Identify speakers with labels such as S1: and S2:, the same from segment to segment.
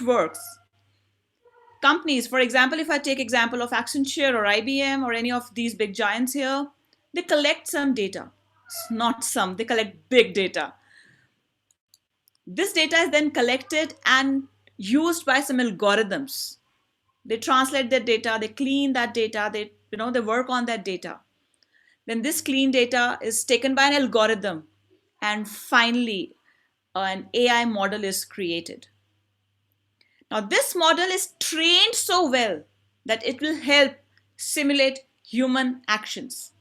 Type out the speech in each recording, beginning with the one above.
S1: works. Companies, for example, if I take example of Accenture or IBM or any of these big giants here, they collect some data. Not some, they collect big data. This data is then collected and used by some algorithms. They translate that data, they clean that data, they work on that data. Then this clean data is taken by an algorithm, and finally an AI model is created. Now this model is trained so well that it will help simulate human actions.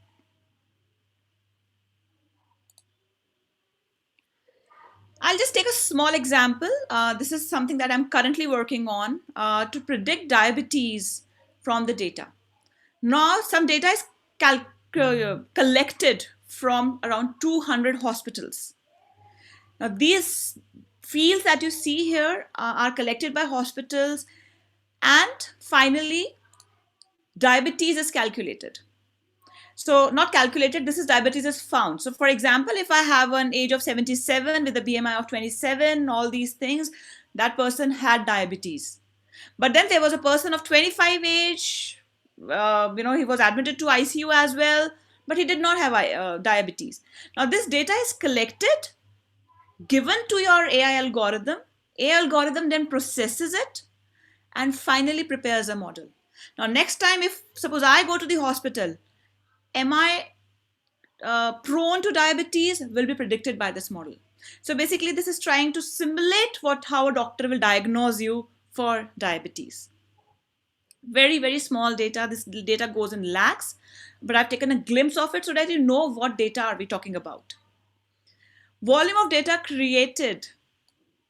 S1: I'll just take a small example. This is something that I'm currently working on to predict diabetes from the data. Now, some data is collected from around 200 hospitals. Now, these fields that you see here are collected by hospitals, and finally, diabetes is calculated. So not calculated, this is diabetes is found. So for example, if I have an age of 77 with a BMI of 27, all these things, that person had diabetes. But then there was a person of 25 age, he was admitted to ICU as well, but he did not have diabetes. Now this data is collected, given to your AI algorithm. AI algorithm then processes it and finally prepares a model. Now next time, if suppose I go to the hospital, am I prone to diabetes will be predicted by this model. So basically this is trying to simulate how a doctor will diagnose you for diabetes. Very, very small data. This data goes in lakhs, but I've taken a glimpse of it so that you know what data are we talking about. Volume of data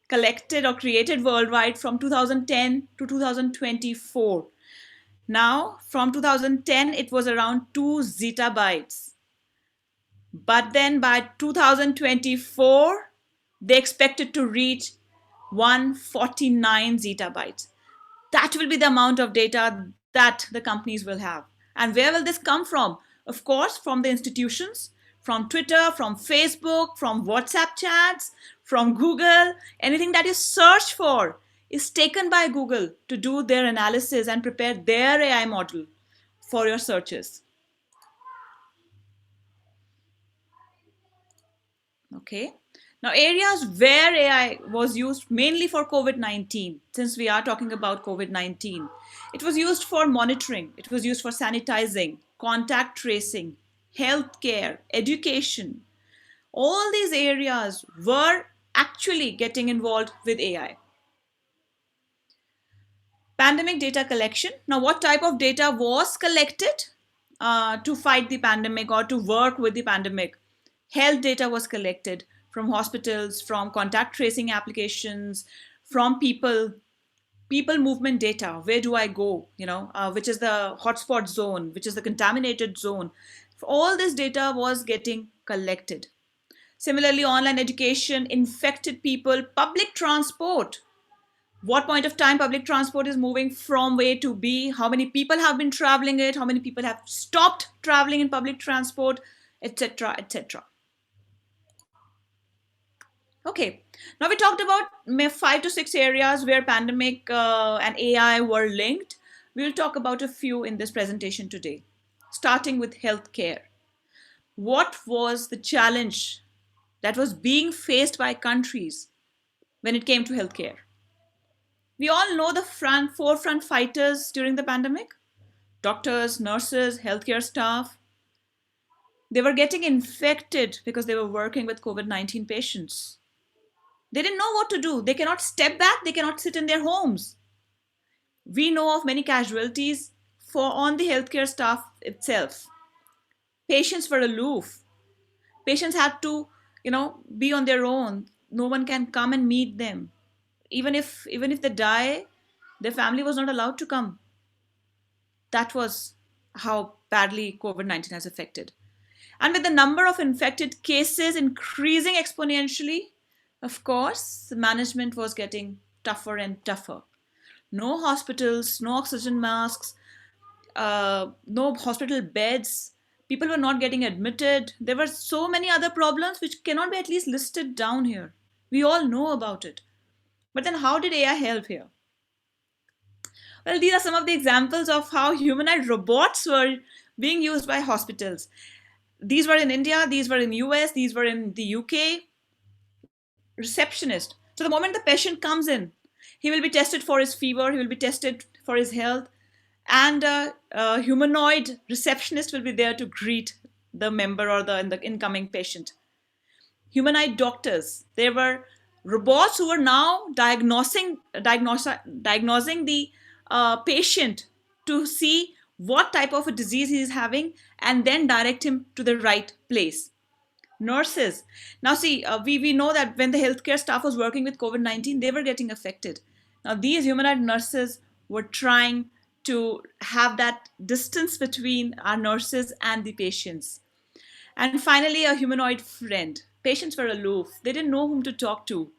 S1: collected or created worldwide from 2010 to 2024. Now, from 2010, it was around 2 zettabytes. But then by 2024, they expected to reach 149 zettabytes. That will be the amount of data that the companies will have. And where will this come from? Of course, from the institutions, from Twitter, from Facebook, from WhatsApp chats, from Google. Anything that you search for is taken by Google to do their analysis and prepare their AI model for your searches. Okay. Now, areas where AI was used mainly for COVID-19, since we are talking about COVID-19, it was used for monitoring, it was used for sanitizing, contact tracing, healthcare, education. All these areas were actually getting involved with AI. Pandemic data collection. Now, what type of data was collected to fight the pandemic or to work with the pandemic? Health data was collected from hospitals, from contact tracing applications, from people movement data. Where do I go? Which is the hotspot zone, which is the contaminated zone. All this data was getting collected. Similarly, online education, infected people, public transport. What point of time public transport is moving from A to B, how many people have been traveling it, how many people have stopped traveling in public transport, etc., etc. Okay, now we talked about 5 to 6 areas where pandemic and AI were linked. We'll talk about a few in this presentation today, starting with healthcare. What was the challenge that was being faced by countries when it came to healthcare? We all know the forefront fighters during the pandemic: doctors, nurses, healthcare staff. They were getting infected because they were working with COVID-19 patients. They didn't know what to do. They cannot step back. They cannot sit in their homes. We know of many casualties on the healthcare staff itself. Patients were aloof. Patients had to, be on their own. No one can come and meet them. Even if they die, their family was not allowed to come. That was how badly COVID-19 has affected. And with the number of infected cases increasing exponentially, of course, the management was getting tougher and tougher. No hospitals, no oxygen masks, no hospital beds. People were not getting admitted. There were so many other problems which cannot be at least listed down here. We all know about it. But then how did AI help here? Well, these are some of the examples of how humanoid robots were being used by hospitals. These were in India, these were in US, these were in the UK. Receptionist. So the moment the patient comes in, he will be tested for his fever, he will be tested for his health, and a humanoid receptionist will be there to greet the member or the incoming patient. Humanoid doctors. There were robots who were now diagnosing the patient to see what type of a disease he is having and then direct him to the right place. Nurses. Now, see, we know that when the healthcare staff was working with COVID-19, they were getting affected. Now, these humanoid nurses were trying to have that distance between our nurses and the patients. And finally, a humanoid friend. Patients were aloof. They didn't know whom to talk to.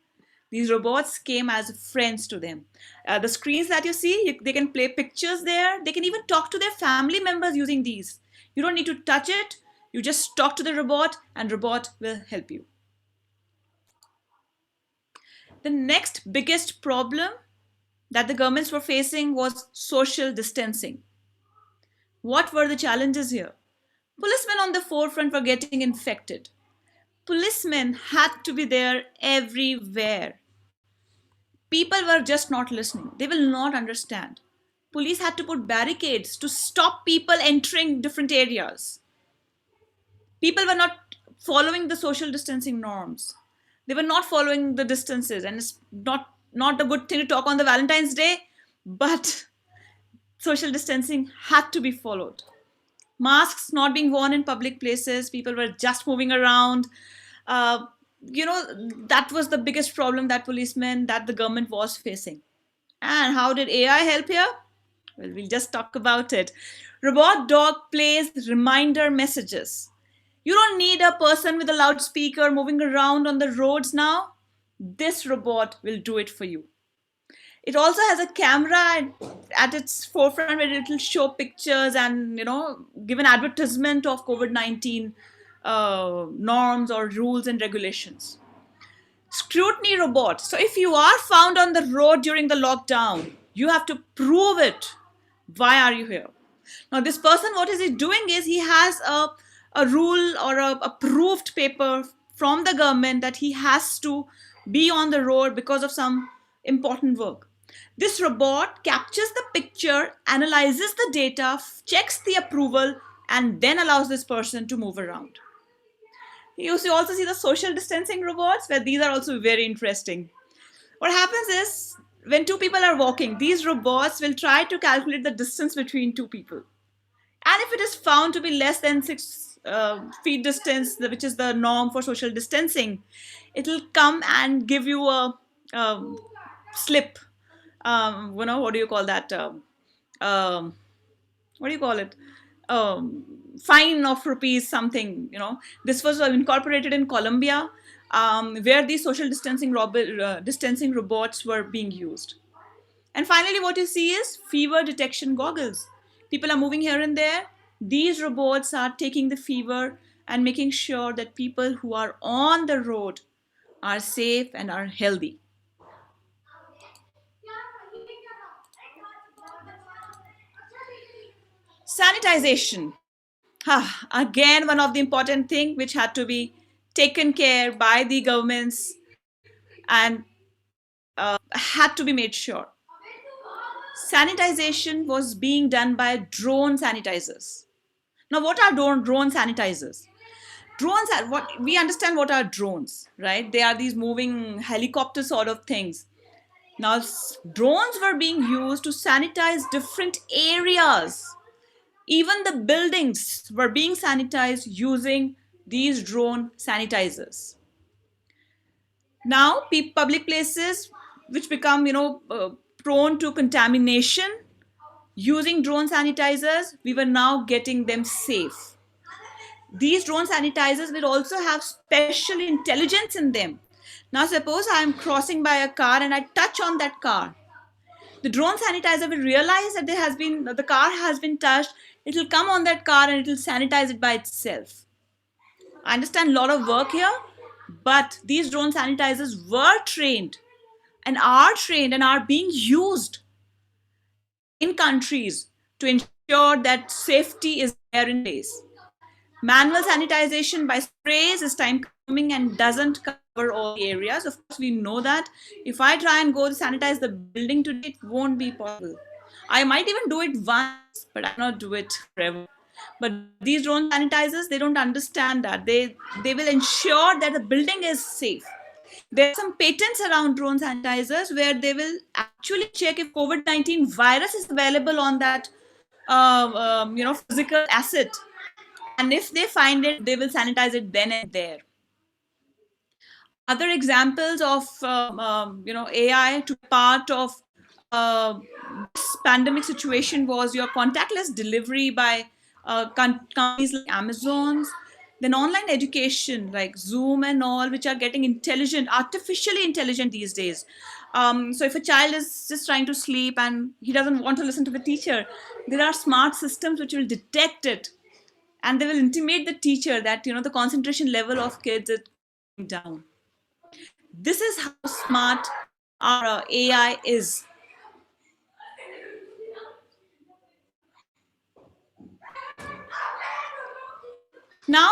S1: These robots came as friends to them. The screens that you see, they can play pictures there. They can even talk to their family members using these. You don't need to touch it. You just talk to the robot and robot will help you. The next biggest problem that the governments were facing was social distancing. What were the challenges here? Policemen on the forefront were getting infected. Policemen had to be there everywhere. People were just not listening. They will not understand. Police had to put barricades to stop people entering different areas. People were not following the social distancing norms. They were not following the distances, and it's not a good thing to talk on the Valentine's Day, but social distancing had to be followed. Masks not being worn in public places, people were just moving around. uh, that was the biggest problem that policemen that the government was facing. And how did AI help here? Well, we'll just talk about it. Robot dog plays reminder messages. You don't need a person with a loudspeaker moving around on the roads now. This robot will do it for you. It also has a camera at its forefront where it will show pictures and give an advertisement of COVID-19 norms or rules and regulations. Scrutiny robot. So if you are found on the road during the lockdown, you have to prove it. Why are you here? Now this person, what is he doing is he has a rule or a approved paper from the government that he has to be on the road because of some important work. This robot captures the picture, analyzes the data, checks the approval, and then allows this person to move around. You also see the social distancing robots, where these are also very interesting. What happens is when two people are walking, these robots will try to calculate the distance between two people. And if it is found to be less than 6 feet distance, which is the norm for social distancing, it will come and give you a slip. What do you call that? Um, what do you call it? Fine of rupees something. This was incorporated in Colombia, where these social distancing robots were being used. And finally, what you see is fever detection goggles. People are moving here and there. These robots are taking the fever and making sure that people who are on the road are safe and are healthy. Sanitization. Again, one of the important things which had to be taken care by the governments and had to be made sure. Sanitization was being done by drone sanitizers. Now, what are drone sanitizers? Drones are what we understand what are drones, right? They are these moving helicopter sort of things. Now, drones were being used to sanitize different areas. Even the buildings were being sanitized using these drone sanitizers. Now, public places which become, prone to contamination, using drone sanitizers, we were now getting them safe. These drone sanitizers will also have special intelligence in them. Now, suppose I am crossing by a car and I touch on that car. The drone sanitizer will realize that the car has been touched. It will come on that car and it will sanitize it by itself. I understand a lot of work here, but these drone sanitizers were trained and are being used in countries to ensure that safety is there in place. Manual sanitization by sprays is time consuming and doesn't cover all the areas. Of course, we know that if I try and go to sanitize the building today, it won't be possible. I might even do it once, but I cannot do it forever. But these drone sanitizers, they don't understand that. They will ensure that the building is safe. There are some patents around drone sanitizers where they will actually check if COVID-19 virus is available on that physical asset, and if they find it, they will sanitize it then and there. Other examples of AI to part of uh, this pandemic situation was your contactless delivery by companies like Amazon's, then online education like Zoom and all, which are getting intelligent, artificially intelligent these days. So if a child is just trying to sleep and he doesn't want to listen to the teacher, there are smart systems which will detect it, and they will intimate the teacher that the concentration level of kids is going down. This is how smart our AI is. Now,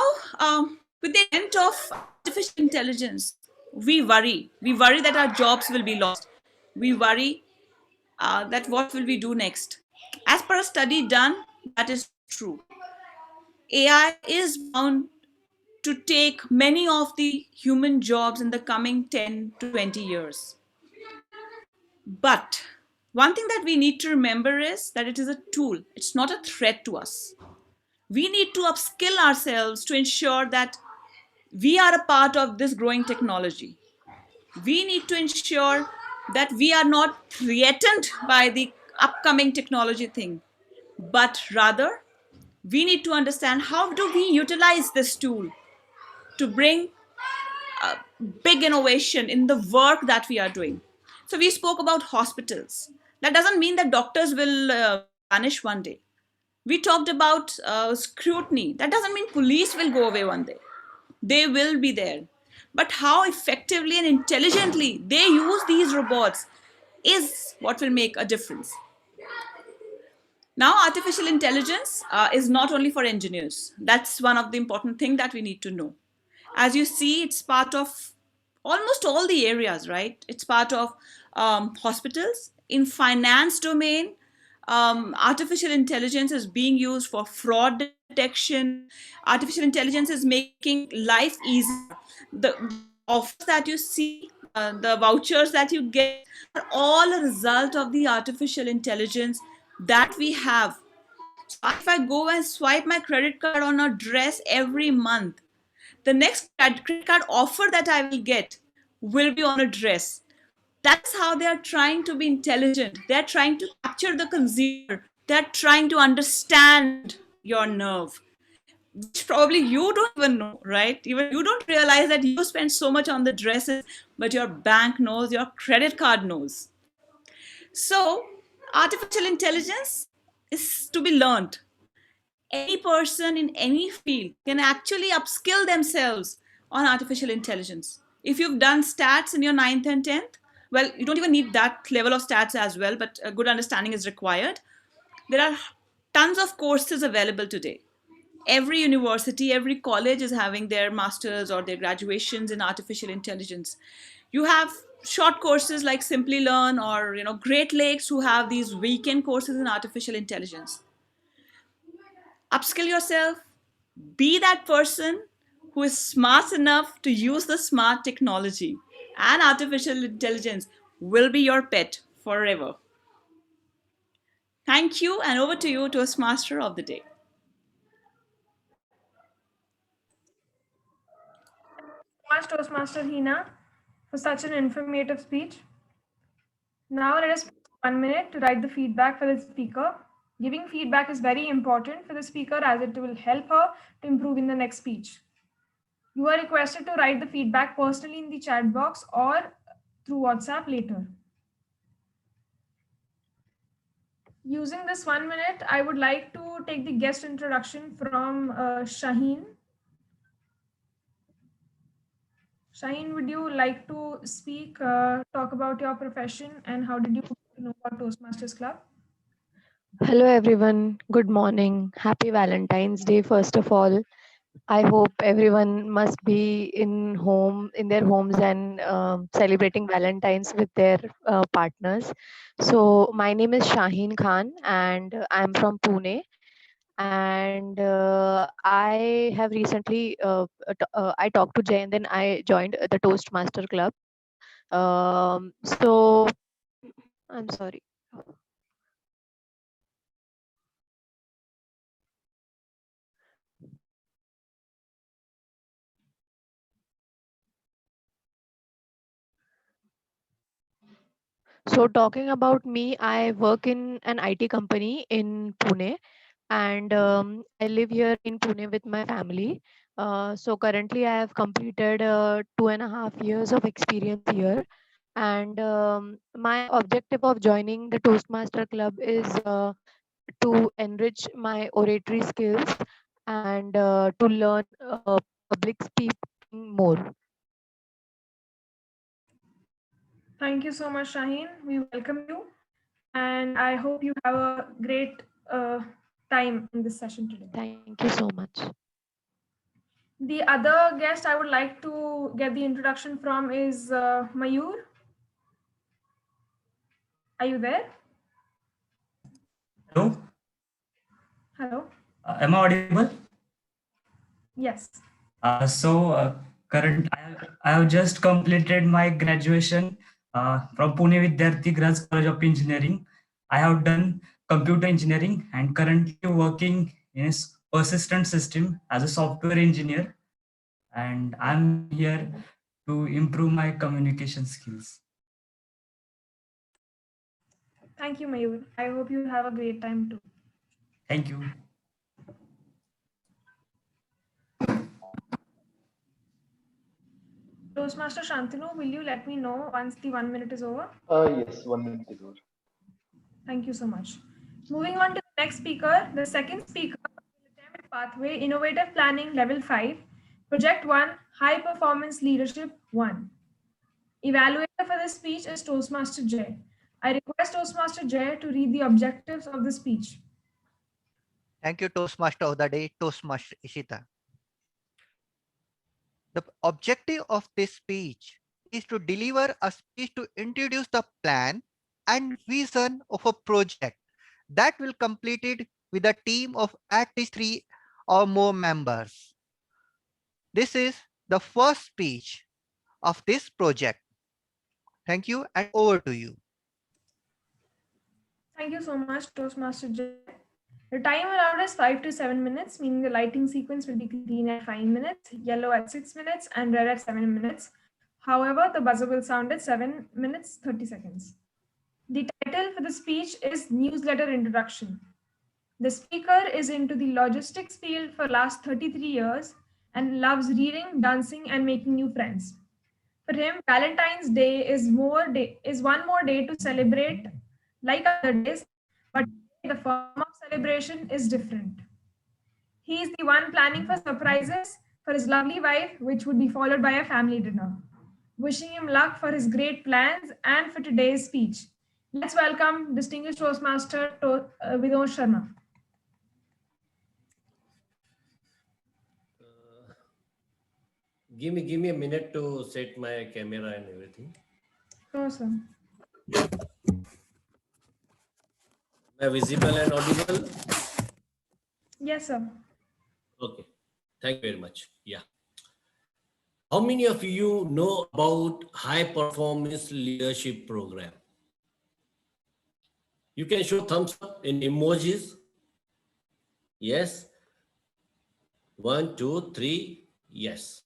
S1: with the advent of artificial intelligence, we worry that our jobs will be lost. We worry that what will we do next. As per a study done, that is true. AI is bound to take many of the human jobs in the coming 10 to 20 years. But one thing that we need to remember is that it is a tool, it's not a threat to us. We need to upskill ourselves to ensure that we are a part of this growing technology. We need to ensure that we are not threatened by the upcoming technology thing, but rather we need to understand how do we utilize this tool to bring big innovation in the work that we are doing. So we spoke about hospitals. That doesn't mean that doctors will vanish one day. We talked about scrutiny. That doesn't mean police will go away one day. They will be there. But how effectively and intelligently they use these robots is what will make a difference. Now, artificial intelligence is not only for engineers. That's one of the important things that we need to know. As you see, it's part of almost all the areas, right? It's part of hospitals. In finance domain, artificial intelligence is being used for fraud detection. Artificial intelligence is making life easier. The offers that you see, the vouchers that you get, are all a result of the artificial intelligence that we have. So if I go and swipe my credit card on a dress every month, the next credit card offer that I will get will be on a dress. That's how they are trying to be intelligent. They're trying to capture the consumer. They're trying to understand your nerve, which probably you don't even know, right? Even you don't realize that you spend so much on the dresses, but your bank knows, your credit card knows. So, artificial intelligence is to be learned. Any person in any field can actually upskill themselves on artificial intelligence. If you've done stats in your ninth and 10th, well, you don't even need that level of stats as well, but a good understanding is required. There are tons of courses available today. Every university, every college is having their masters or their graduations in artificial intelligence. You have short courses like Simply Learn, or Great Lakes, who have these weekend courses in artificial intelligence. Upskill yourself, be that person who is smart enough to use the smart technology, and artificial intelligence will be your pet forever. Thank you, and over to you, Toastmaster of the day.
S2: Much, Toastmaster Hina, for such an informative speech. Now let us take 1 minute to write the feedback for the speaker. Giving feedback is very important for the speaker as it will help her to improve in the next speech. You are requested to write the feedback personally in the chat box or through WhatsApp later. Using this 1 minute, I would like to take the guest introduction from Shaheen. Shaheen, would you like to speak, talk about your profession and how did you know about Toastmasters Club?
S3: Hello everyone, good morning. Happy Valentine's Day first of all. I hope everyone must be in their homes and celebrating Valentine's with their partners. So my name is Shaheen Khan and I'm from Pune, and I have recently I talked to Jay and then I joined the Toastmaster club. So I'm sorry. So talking about me, I work in an IT company in Pune, and I live here in Pune with my family. So currently, I have completed 2.5 years of experience here, and my objective of joining the Toastmaster Club is to enrich my oratory skills and to learn public speaking more.
S2: Thank you so much, Shaheen. We welcome you, and I hope you have a great time in this session today.
S3: Thank you so much.
S2: The other guest I would like to get the introduction from is Mayur. Are you there?
S4: Hello,
S2: Hello.
S4: am I audible?
S2: Yes.
S4: I have just completed my graduation from Pune Vidyarthi Girls College of Engineering. I have done computer engineering and currently working in a persistent system as a software engineer. And I'm here to improve my communication skills.
S2: Thank you, Mayur. I hope you have a great time too.
S4: Thank you.
S2: Toastmaster Shantanu, will you let me know once the 1 minute is over?
S5: Yes, 1 minute is over.
S2: Thank you so much. Moving on to the next speaker, the second speaker will attempt Pathway Innovative Planning Level 5, Project 1, High Performance Leadership 1. Evaluator for this speech is Toastmaster Jay. I request Toastmaster Jay to read the objectives of the speech.
S6: Thank you, Toastmaster of the Day, Toastmaster Ishita. The objective of this speech is to deliver a speech to introduce the plan and vision of a project that will complete it with a team of at least 3 or more members. This is the first speech of this project. Thank you and over to you.
S2: Thank you so much, Toastmaster Jay. The time allowed is 5 to 7 minutes, meaning the lighting sequence will be green at 5 minutes, yellow at 6 minutes, and red at 7 minutes. However, the buzzer will sound at 7 minutes 30 seconds. The title for the speech is Newsletter Introduction. The speaker is into the logistics field for last 33 years and loves reading, dancing, and making new friends. For him, Valentine's Day is one more day to celebrate like other days, but the form of celebration is different. He is the one planning for surprises for his lovely wife, which would be followed by a family dinner. Wishing him luck for his great plans and for today's speech. Let's welcome distinguished Toastmaster Vinod Sharma.
S7: Give me a minute to set my camera and everything.
S2: Awesome.
S7: Am I visible and audible?
S2: Yes, sir.
S7: Okay. Thank you very much. Yeah. How many of you know about high performance leadership program? You can show thumbs up in emojis. Yes. 1, 2, 3. Yes.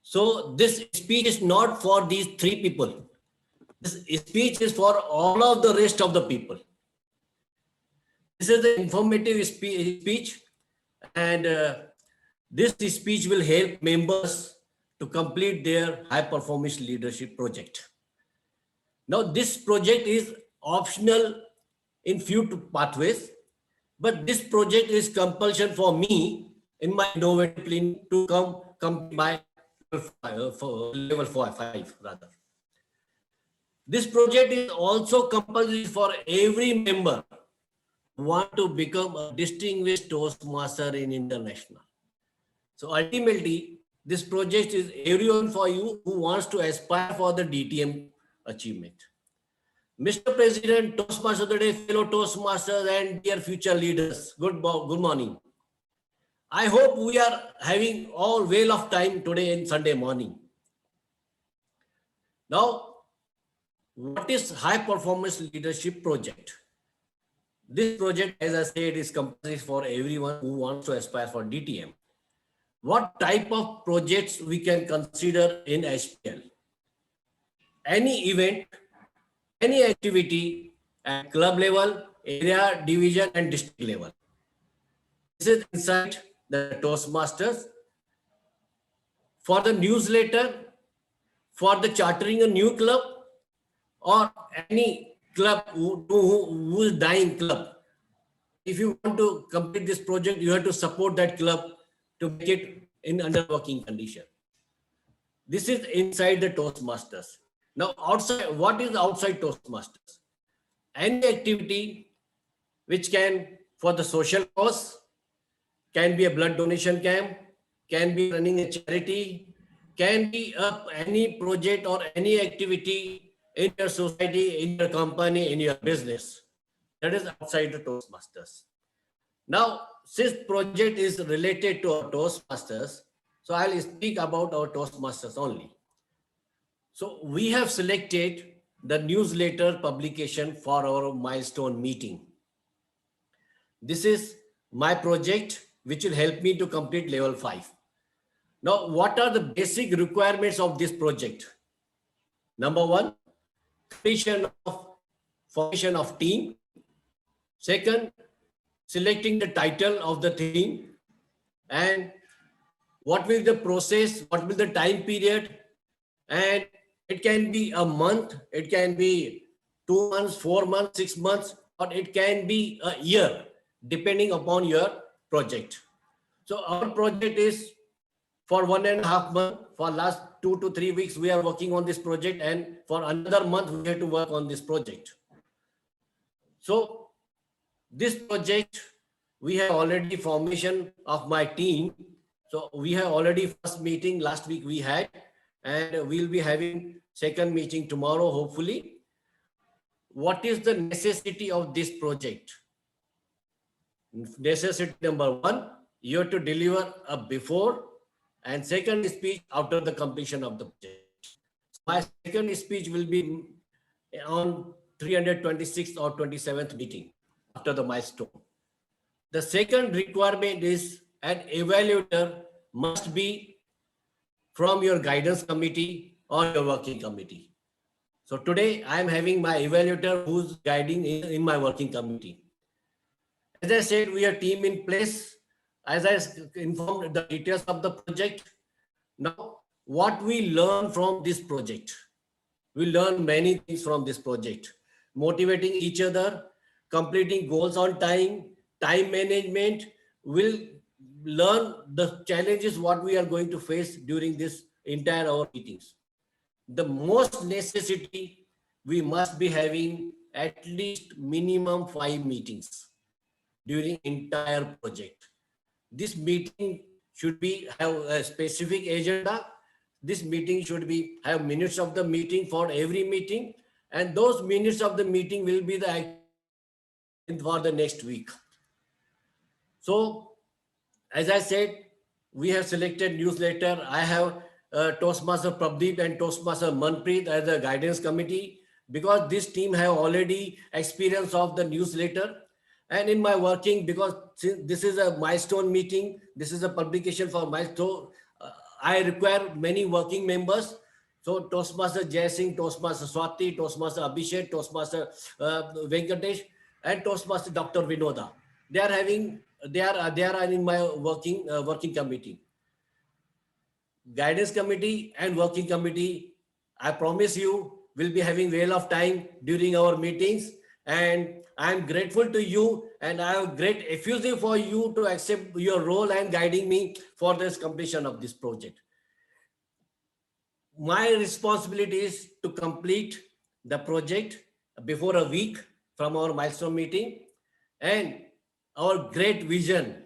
S7: So this speech is not for these 3 people. This speech is for all of the rest of the people. This is the informative speech, and this speech will help members to complete their high performance leadership project. Now, this project is optional in few pathways, but this project is compulsion for me in my innovative planning to come by level 5 rather. This project is also compulsory for every member want to become a distinguished Toastmaster in international. So ultimately, this project is everyone for you who wants to aspire for the DTM achievement. Mr. President, Toastmaster of the Day, fellow Toastmasters and dear future leaders, good morning. I hope we are having all well of time today in Sunday morning. Now, what is high performance leadership project? This project, as I said, is compulsory for everyone who wants to aspire for DTM. What type of projects we can consider in HPL? Any event, any activity at club level, area, division, and district level. This is inside the Toastmasters. For the newsletter, for the chartering a new club, or any club who is dying club. If you want to complete this project, you have to support that club to make it in under working condition. This is inside the Toastmasters. Now, outside, what is outside Toastmasters? Any activity which can, for the social cause, can be a blood donation camp, can be running a charity, can be any project or any activity in your society, in your company, in your business. That is outside the Toastmasters. Now, since project is related to our Toastmasters, so I'll speak about our Toastmasters only. So we have selected the newsletter publication for our milestone meeting. This is my project, which will help me to complete level 5. Now, what are the basic requirements of this project? Number one, formation of team. Second, selecting the title of the team, and what will the process, what will the time period, and it can be a month, it can be 2 months, 4 months, 6 months, or it can be a year, depending upon your project. So our project is for 1.5 months. For last 2 to 3 weeks, we are working on this project, and for another month, we have to work on this project. So this project, we have already formation of my team. So we have already first meeting last week we had, and we'll be having second meeting tomorrow, hopefully. What is the necessity of this project? Necessity number one, you have to deliver a before and second speech after the completion of the project. My second speech will be on 326th or 27th meeting after the milestone. The second requirement is an evaluator must be from your guidance committee or your working committee. So today I am having my evaluator who's guiding in my working committee. As I said, we are team in place. As I informed the details of the project. Now, what we learn from this project? We learn many things from this project. Motivating each other, completing goals on time, time management. We'll learn the challenges what we are going to face during this entire hour meetings. The most necessity, we must be having at least minimum 5 meetings during entire project. This meeting should be have a specific agenda. This meeting should be have minutes of the meeting for every meeting, and those minutes of the meeting will be the for the next week. So, as I said, we have selected newsletter. I have Toastmaster Prabdeep and Toastmaster Manpreet as the guidance committee, because this team have already experience of the newsletter. And in my working, because this is a milestone meeting, this is a publication for milestone, I require many working members. So Toastmaster Jai Singh, Toastmaster Swati, Toastmaster Abhishek, Toastmaster Venkatesh, and Toastmaster Dr. Vinoda. They are in my working committee. Guidance committee and working committee, I promise you, will be having well of time during our meetings, and I am grateful to you, and I have great effusive for you to accept your role and guiding me for this completion of this project. My responsibility is to complete the project before a week from our milestone meeting, And our great vision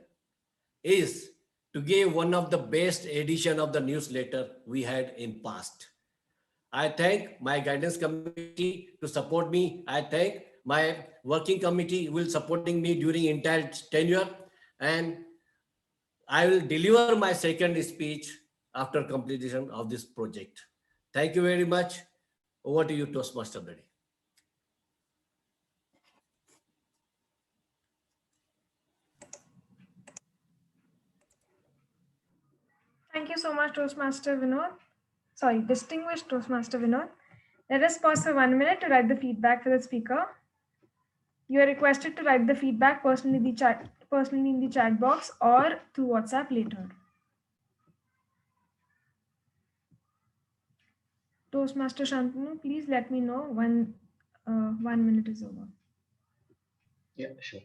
S7: is to give one of the best edition of the newsletter we had in past. I thank my guidance committee to support me. I thank my working committee will supporting me during entire tenure, and I will deliver my second speech after completion of this project. Thank you very much. Over to you, Toastmaster Brady.
S2: Thank you so much, Toastmaster Vinod. Sorry, distinguished Toastmaster Vinod. Let us pause for 1 minute to write the feedback for the speaker. You are requested to write the feedback personally in the chat box or through WhatsApp later. Toastmaster Shantanu, please let me know when 1 minute is over.
S5: Yeah, sure.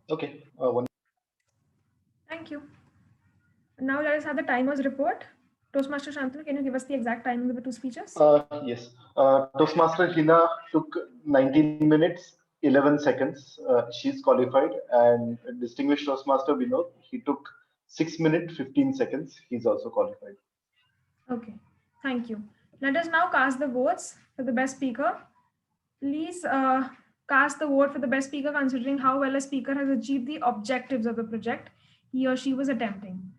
S5: Okay. One.
S2: Thank you. Now let us have the timers report. Toastmaster Shantanu, can you give us the exact timing of the two speeches?
S5: Yes. Toastmaster Hina took 19 minutes, 11 seconds. She's qualified. And distinguished Toastmaster Vinod, he took 6 minutes, 15 seconds. He's also qualified.
S2: Okay, thank you. Let us now cast the votes for the best speaker. Please cast the vote for the best speaker considering how well a speaker has achieved the objectives of the project he or she was attempting.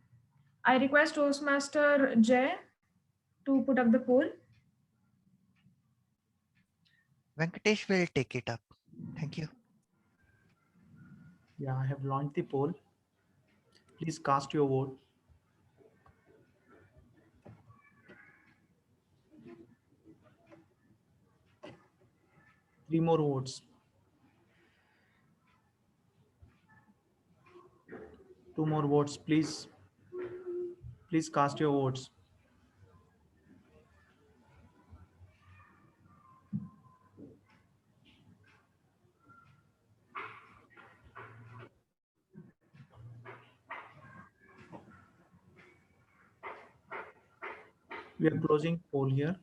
S2: I request Toastmaster Jay to put up the poll.
S6: Venkatesh will take it up. Thank you.
S8: Yeah, I have launched the poll. Please cast your vote. Three more votes. Two more votes, please. Please cast your votes. We are closing poll here.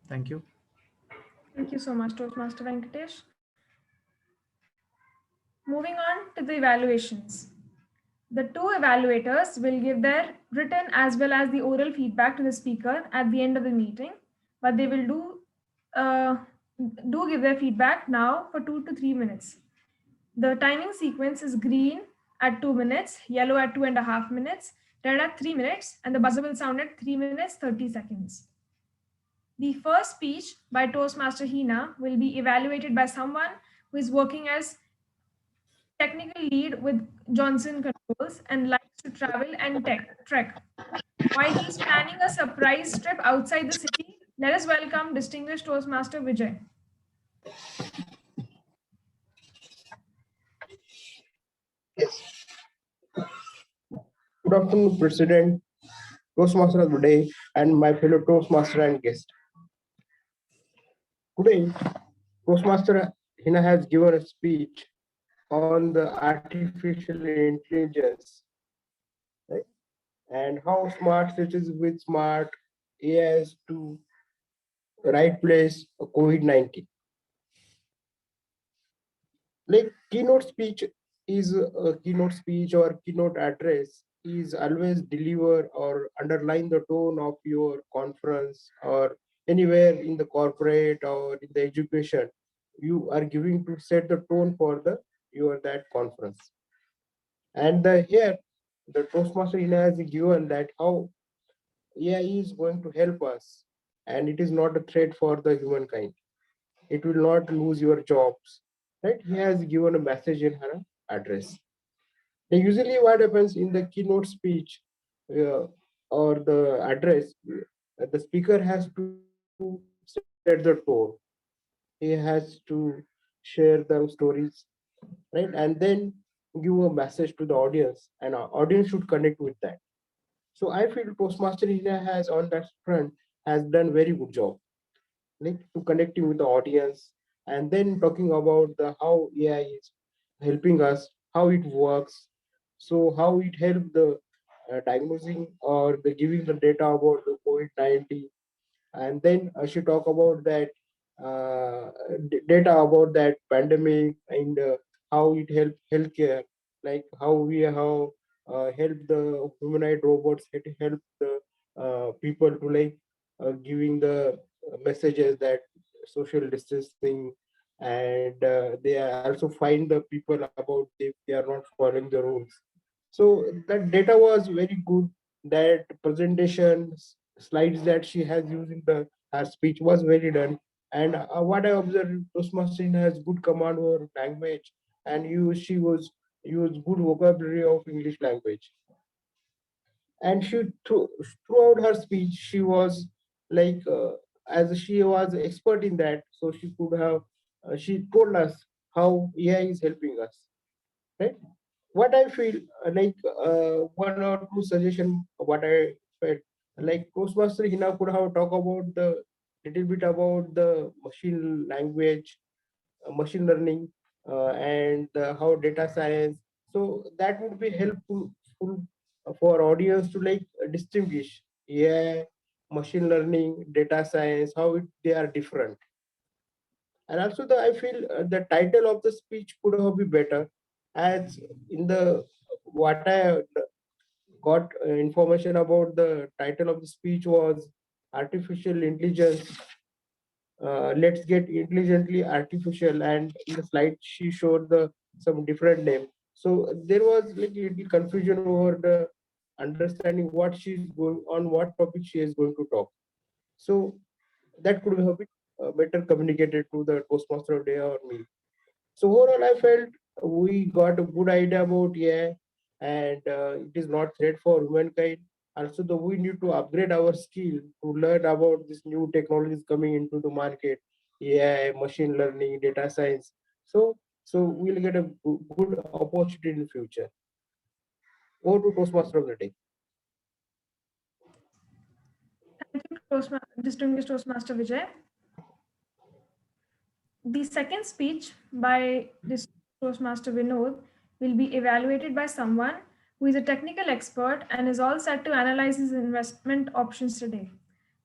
S8: Thank you.
S2: Thank you so much, Toastmaster Venkatesh. Moving on to the evaluations. The two evaluators will give their written as well as the oral feedback to the speaker at the end of the meeting, but they will do give their feedback now for 2 to 3 minutes. The timing sequence is green at 2 minutes, yellow at 2.5 minutes, red at 3 minutes, and the buzzer will sound at 3 minutes 30 seconds. The first speech by Toastmaster Hina will be evaluated by someone who is working as technical lead with Johnson Controls and likes to travel and trek. While he's planning a surprise trip outside the city, let us welcome distinguished Toastmaster Vijay.
S9: Yes. Good afternoon, President, Toastmaster of the day, and my fellow Toastmaster and guest. Today, Toastmaster Hina has given a speech on the artificial intelligence, right? And how smart cities with smart AIs to right place COVID-19. Like keynote speech or keynote address is always deliver or underline the tone of your conference or anywhere in the corporate or in the education you are giving to set the tone for the your that conference. And here the Toastmaster Ina has given that how AI is going to help us and it is not a threat for the humankind. It will not lose your jobs. Right? He has given a message in her address. Now, usually, what happens in the keynote speech uh, or the address, the speaker has to set the tone. He has to share the stories, right? And then give a message to the audience, and our audience should connect with that. So I feel Toastmaster India has on that front has done very good job, like to connecting with the audience, and then talking about the how AI is helping us, how it works, so how it helped the diagnosing or the giving the data about the COVID-19, and then she talk about that data about that pandemic and how it helped healthcare, like how we have helped the humanoid robots, it help the people to like giving the messages that social distancing, and they are also find the people about if they are not following the rules. So that data was very good. That presentation slides that she has used in the her speech was very done. And what I observed, Toastmaster has good command over language, and she was used good vocabulary of English language. And throughout her speech, she was like, as she was expert in that, so she could have, she told us how AI is helping us, right? What I feel one or two suggestion what I felt like Toastmaster Hina could have talked about the little bit about the machine language, machine learning, and how data science. So that would be helpful for audience to like distinguish, yeah, machine learning, data science, how they are different. And also I feel the title of the speech could have been better, as in the what I got information about the title of the speech was artificial intelligence, let's get intelligently artificial, and in the slide she showed the some different name. So there was like little confusion over the understanding what she's going on, what topic she is going to talk. So that could have been better communicated to the Toastmaster of Day or me. So overall, I felt we got a good idea about AI, and it is not threat for humankind. Also, we need to upgrade our skill to learn about these new technologies coming into the market, AI, machine learning, data science. So we'll get a good opportunity in the future. Over to Toastmaster of the day.
S2: Thank you, distinguished Toastmaster Vijay. The second speech by this Toastmaster Vinod will be evaluated by someone who is a technical expert and is all set to analyze his investment options today.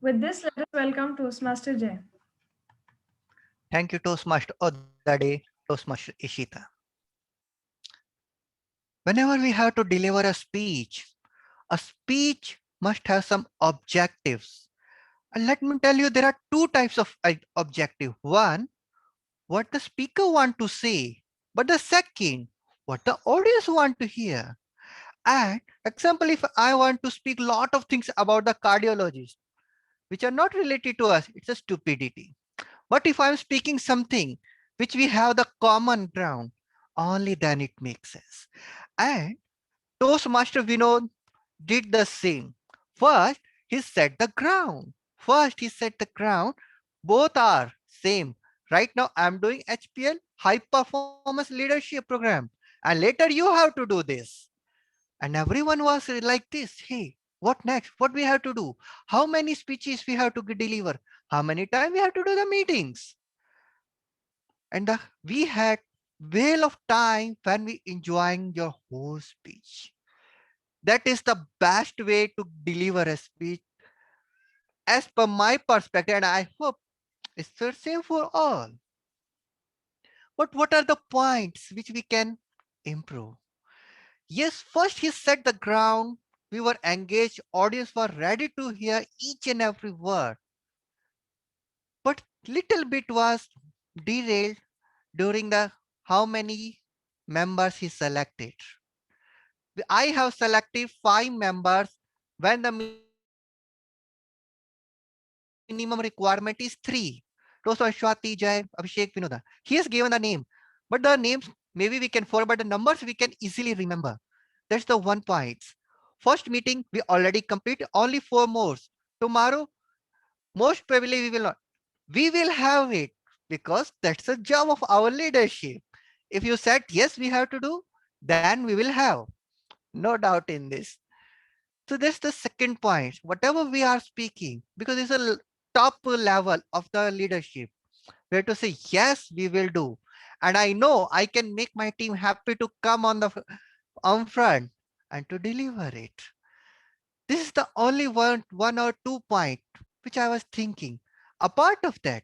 S2: With this, let us welcome Toastmaster Jay.
S6: Thank you, Toastmaster Odade, Toastmaster Ishita. Whenever we have to deliver a speech must have some objectives. And let me tell you, there are two types of objective. One, what the speaker want to say, but the second, what the audience want to hear. And example, if I want to speak lot of things about the cardiologist, which are not related to us, it's a stupidity. But if I'm speaking something which we have the common ground, only then it makes sense. And Toastmaster Vinod did the same. First, he set the ground. First, he set the ground. Both are same. Right now, I'm doing HPL, High Performance Leadership Program. And later you have to do this. And everyone was like this. Hey, what next? What we have to do? How many speeches we have to deliver? How many times we have to do the meetings? And we had whale of time when we enjoying your whole speech. That is the best way to deliver a speech as per my perspective, and I hope it's the same for all. But what are the points which we can improve? Yes, first he set the ground. We were engaged, audience were ready to hear each and every word. But little bit was derailed during the how many members he selected. I have selected 5 members. When the meeting started, 4 members were there. minimum requirement is 3. So Ashwati, Jai, Abhishek, Vinoda. He has given the name, but the names maybe we can forward, but the numbers we can easily remember. That's the one point. First meeting we already complete, only 4 more. Tomorrow, most probably we will not. We will have it because that's the job of our leadership. If you said yes, we have to do, then we will have. No doubt in this. So that's the second point. Whatever we are speaking, because it's a top level of the leadership, we have to say, yes, we will do. And I know I can make my team happy to come on the front and to deliver it. This is the only one or 2 point which I was thinking. Apart of that,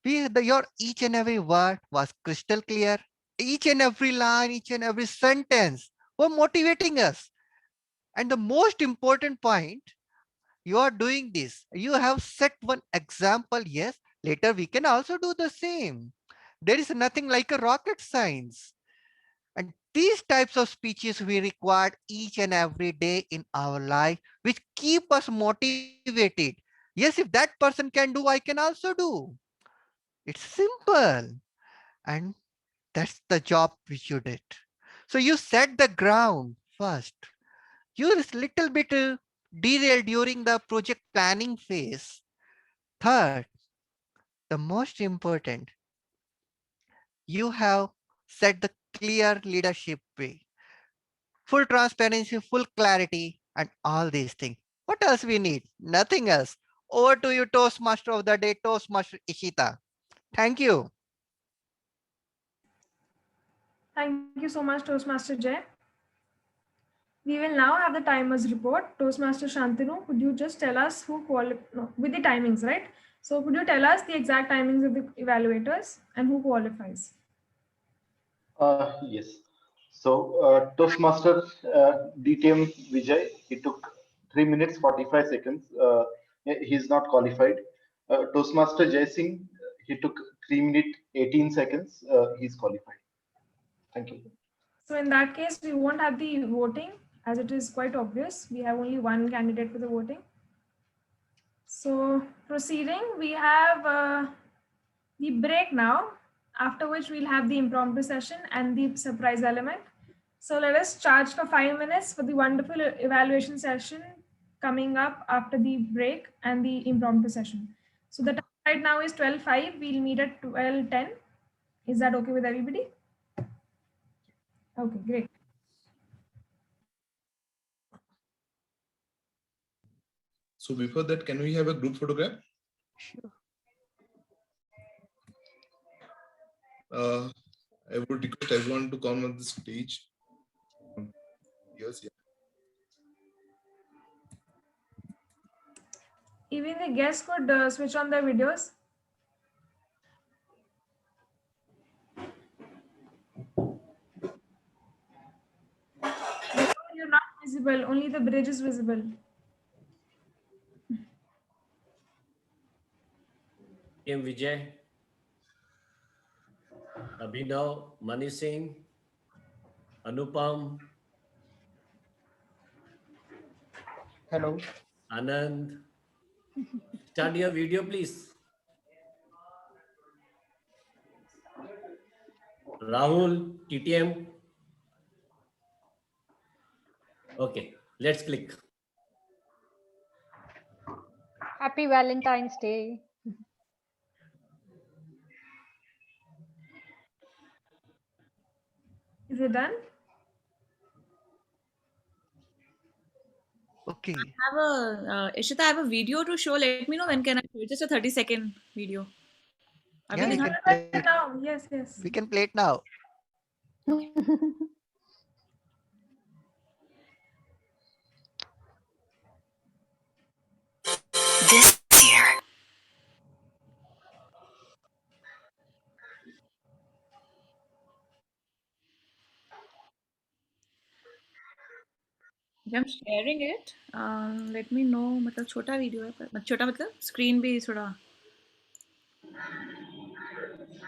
S6: your each and every word was crystal clear. Each and every line, each and every sentence were motivating us. And the most important point, you are doing this. You have set one example. Yes, later we can also do the same. There is nothing like a rocket science. And these types of speeches we require each and every day in our life, which keep us motivated. Yes, if that person can do, I can also do. It's simple. And that's the job which you did. So you set the ground first. You is little bit derailed during the project planning phase. Third, the most important, you have set the clear leadership way, full transparency, full clarity, and all these things. What else we need? Nothing else. Over to you, Toastmaster of the day, Toastmaster Ishita. Thank you.
S2: Thank you so much, Toastmaster Jay. We will now have the timers report. Toastmaster Shantanu, could you just tell us who with the timings, right? So could you tell us the exact timings of the evaluators and who qualifies?
S5: Yes. So Toastmaster DTM Vijay, he took 3 minutes 45 seconds. He's not qualified. Toastmaster Jai Singh, he took 3 minutes 18 seconds. He's qualified. Thank you.
S2: So in that case, we won't have the voting as it is quite obvious. We have only one candidate for the voting. So proceeding, we have the break now, after which we'll have the impromptu session and the surprise element. So let us charge for 5 minutes for the wonderful evaluation session coming up after the break and the impromptu session. So the time right now is 12:05. We'll meet at 12:10. Is that okay with everybody? Okay, great.
S10: So before that, can we have a group photograph?
S3: Sure.
S10: I would request everyone to come on the stage. Yes, yeah.
S2: Even the guests could switch on their videos. You're not visible, only the bridge is visible.
S7: M. Vijay, Abhinav, Mani Singh, Anupam,
S9: Hello.
S7: Anand. Start your video, please. Rahul, TTM. Okay, let's click.
S11: Happy Valentine's Day.
S2: Is it done?
S6: Okay.
S1: Ishita, I have a video to show. Let me know when can I show it. Just a 30-second video.
S6: Yeah, we
S2: It's
S6: can play it.
S2: now. Yes, yes.
S6: We can play it now.
S12: This year.
S1: I'm sharing it. Let me know. मतलब छोटा video है पर छोटा मतलब screen भी थोड़ा.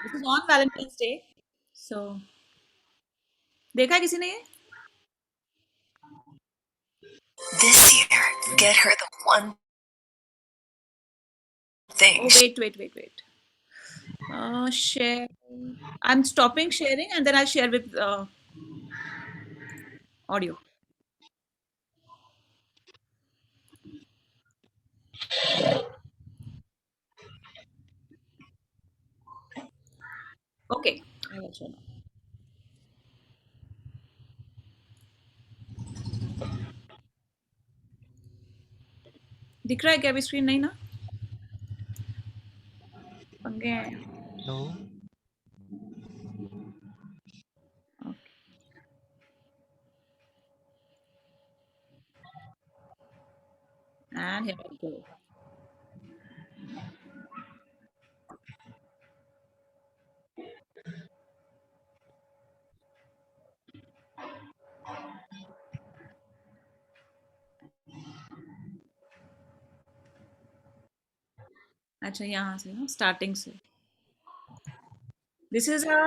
S1: This is on Valentine's Day. So देखा है किसी ने ये?
S12: This year, get her the one thing.
S1: Oh, wait. Share. I'm stopping sharing and then I'll share with audio. Okay. I will share now. दिख रहा है क्या अभी स्क्रीन नहीं ना पंगे हैं
S6: No.
S1: Okay. And here we go. अच्छा यहाँ से ना स्टार्टिंग से this is a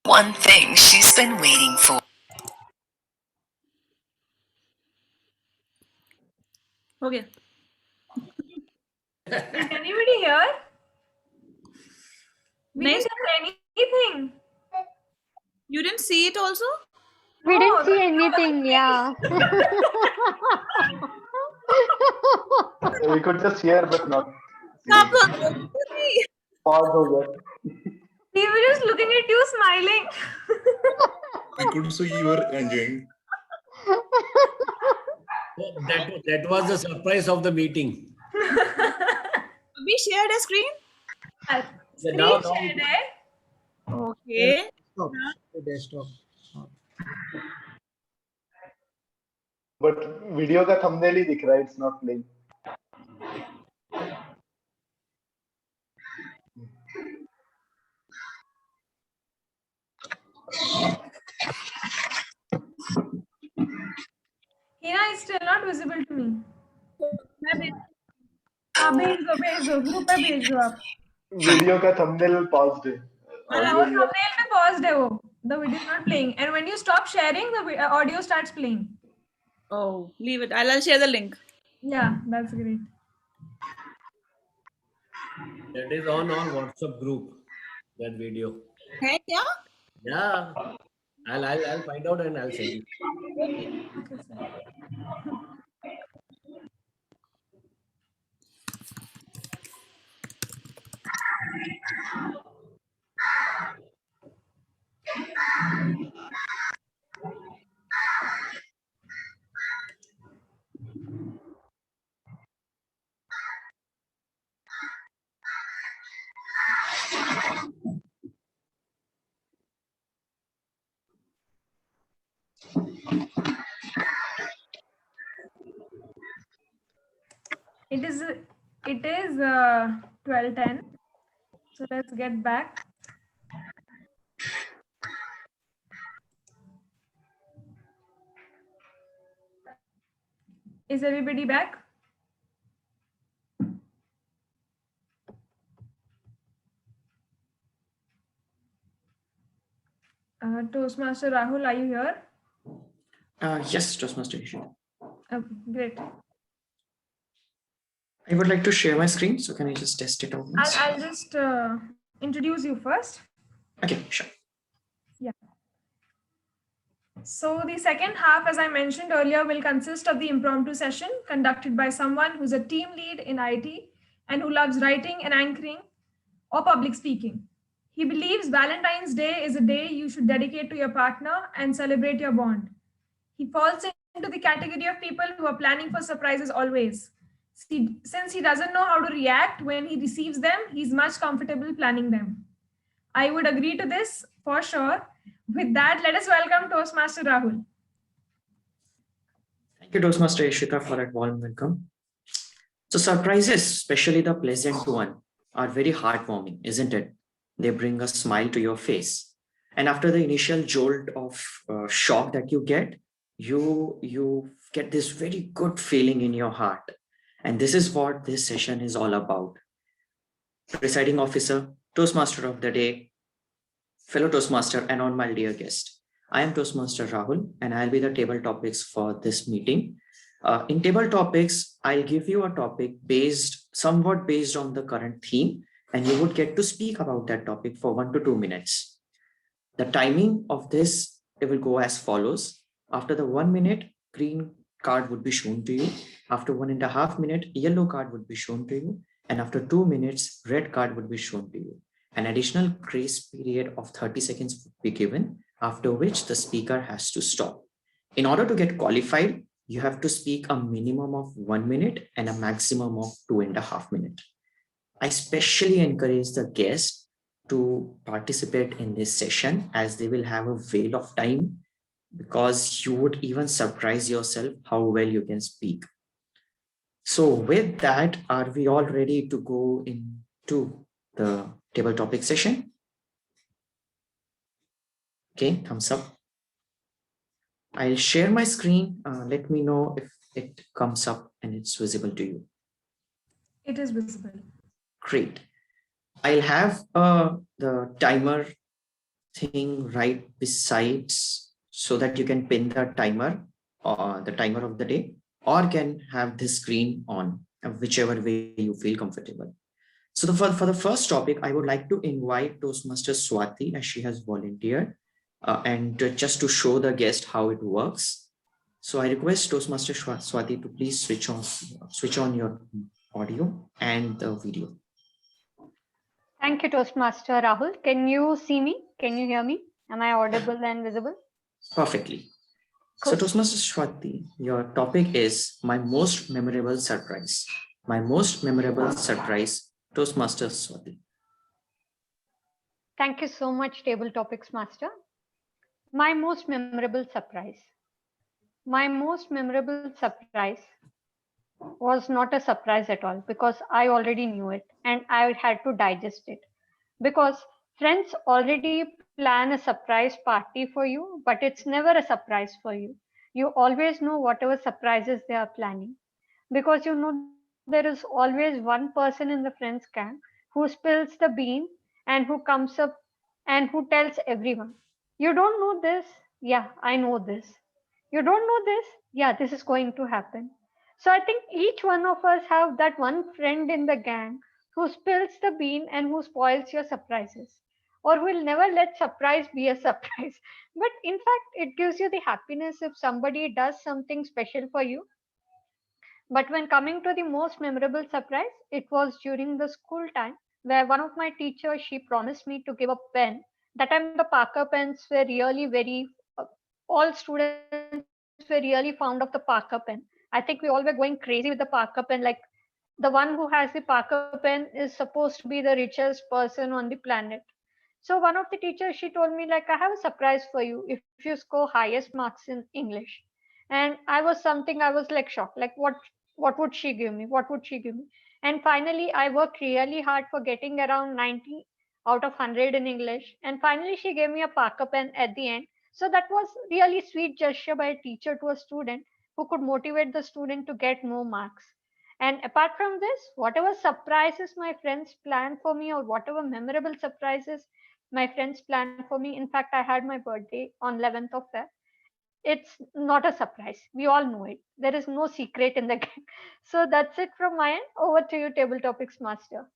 S12: One thing she's been waiting for.
S1: हो गया
S2: Is anybody here? We
S1: Nice.
S2: didn't hear anything.
S1: You didn't see it also?
S11: We
S2: No,
S11: didn't see
S2: the video
S11: anything,
S2: was
S11: yeah.
S5: We could just hear but not
S1: कहाँ
S5: see.
S1: पर?
S5: Pause हो गया.
S2: We were just looking at you smiling.
S10: We could see you were enjoying.
S7: That was the surprise of the meeting.
S1: We shared a screen?
S2: Screen
S7: now-
S2: shared है.
S1: Okay.
S8: Desktop.
S5: But video का thumbnail ही दिख रहा है. It's not playing.
S2: Hina is still not visible to me.
S1: मैं भी
S2: हाँ भेज दो ग्रुप पे भेज दो आप.
S5: Video का thumbnail paused है.
S2: हाँ
S5: Audio
S2: वो
S5: ही है.
S2: thumbnail पे paused है वो. The video is not playing, and when you stop sharing, the audio starts playing.
S1: Oh, leave it. I'll share the link.
S2: Yeah, that's great.
S7: That is on WhatsApp group. That video.
S1: है क्या?
S7: Yeah. I'll find out and I'll send you.
S2: Okay, sir. It is 12:10. So let's get back. Is everybody back? Toastmaster Rahul, are you here?
S13: Yes, Toastmaster Ishita.
S2: Okay, great.
S13: I would like to share my screen, so can I just test it out once?
S2: I'll just introduce you first.
S13: Okay, sure.
S2: Yeah. So the second half, as I mentioned earlier, will consist of the impromptu session conducted by someone who's a team lead in IT and who loves writing and anchoring or public speaking. He believes Valentine's Day is a day you should dedicate to your partner and celebrate your bond. He falls into the category of people who are planning for surprises always. Since he doesn't know how to react when he receives them, he's much comfortable planning them. I would agree to this for sure. With that, let us welcome Toastmaster Rahul.
S13: Thank you, Toastmaster Ishita, for that warm welcome. So surprises, especially the pleasant one, are very heartwarming, isn't it? They bring a smile to your face. And after the initial jolt of shock that you get, you get this very good feeling in your heart. And this is what this session is all about. Presiding officer, Toastmaster of the day, fellow Toastmaster, and on my dear guest. I am Toastmaster Rahul, and I'll be the table topics for this meeting. In table topics, I'll give you a topic somewhat based on the current theme, and you would get to speak about that topic for 1 to 2 minutes. The timing of this, it will go as follows. After the 1 minute, green card would be shown to you. After 1.5 minutes, yellow card would be shown to you. And after 2 minutes, red card would be shown to you. An additional grace period of 30 seconds would be given, after which the speaker has to stop. In order to get qualified, you have to speak a minimum of 1 minute and a maximum of 2.5 minutes. I especially encourage the guests to participate in this session as they will have a veil of time, because you would even surprise yourself how well you can speak. So with that, are we all ready to go into the table topic session? Okay, thumbs up. I'll share my screen. Let me know if it comes up and it's visible to you.
S2: It is visible.
S13: Great. I'll have the timer thing right besides, so that you can pin the timer or the timer of the day, or can have this screen on, whichever way you feel comfortable. So for the first topic, I would like to invite Toastmaster Swati, as she has volunteered, and just to show the guest how it works. So I request Toastmaster Swati to please switch on your audio and the video.
S11: Thank you, Toastmaster Rahul. Can you see me? Can you hear me? Am I audible and visible?
S13: Perfectly.
S11: Cool.
S13: So Toastmaster Swati, your topic is my most memorable surprise. My most memorable surprise, Toastmaster Swati.
S11: Thank you so much, Table Topics Master. My most memorable surprise. My most memorable surprise was not a surprise at all, because I already knew it and I had to digest it. Because friends already plan a surprise party for you, but it's never a surprise for you. You always know whatever surprises they are planning, because you know there is always one person in the friends gang who spills the bean and who comes up and who tells everyone, you don't know this? Yeah, I know this. You don't know this? Yeah, this is going to happen. So I think each one of us have that one friend in the gang who spills the bean and who spoils your surprises, or who will never let surprise be a surprise. But in fact, it gives you the happiness if somebody does something special for you. But when coming to the most memorable surprise, it was during the school time, where one of my teachers, she promised me to give a pen. That time the Parker pens were really very, all students were really fond of the Parker pen. I think we all were going crazy with the Parker pen. Like, the one who has the Parker pen is supposed to be the richest person on the planet. So one of the teachers, she told me, like, I have a surprise for you if you score highest marks in English. And I was like shocked. Like, what would she give me? What would she give me? And finally, I worked really hard for getting around 90 out of 100 in English. And finally, she gave me a Parker pen at the end. So that was really sweet gesture by a teacher to a student who could motivate the student to get more marks. And apart from this, whatever surprises my friends planned for me, or whatever memorable surprises my friends planned for me, in fact, I had my birthday on 11th of Feb. It's not a surprise. We all know it. There is no secret in the game. So that's it from my end. Over to you, Table Topics Master.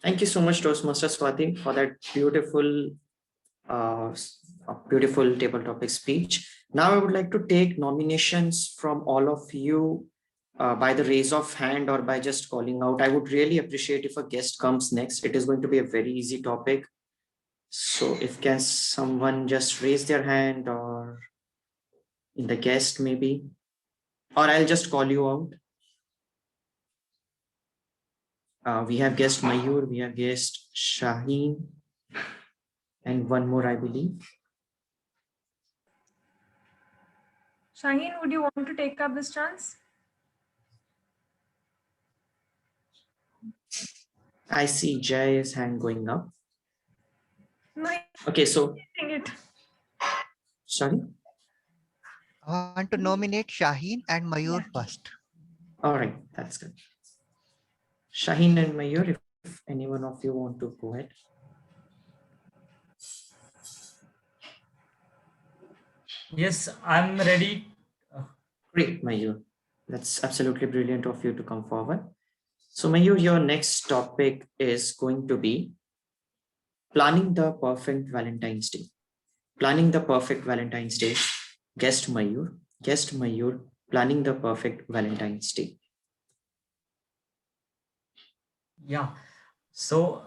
S13: Thank you so much, Toastmaster Swati, for that uh, beautiful table topic speech. Now I would like to take nominations from all of you by the raise of hand or by just calling out. I would really appreciate if a guest comes next. It is going to be a very easy topic. So if can someone just raise their hand, or in the guest maybe, or I'll just call you out. We have guest Mayur, we have guest Shaheen, and one more, I believe.
S2: Shaheen, would you want to take up this chance?
S13: I see Jay's hand going up.
S2: No,
S13: Okay, so
S2: it.
S13: sorry.
S6: I want to nominate Shaheen and Mayur first.
S13: All right, that's good. Shaheen and Mayur, if any one of you want to go ahead.
S4: Yes, I'm ready.
S13: Great, Mayur. That's absolutely brilliant of you to come forward. So, Mayur, your next topic is going to be planning the perfect Valentine's Day. Planning the perfect Valentine's Day. Guest Mayur, planning the perfect Valentine's Day.
S4: Yeah. So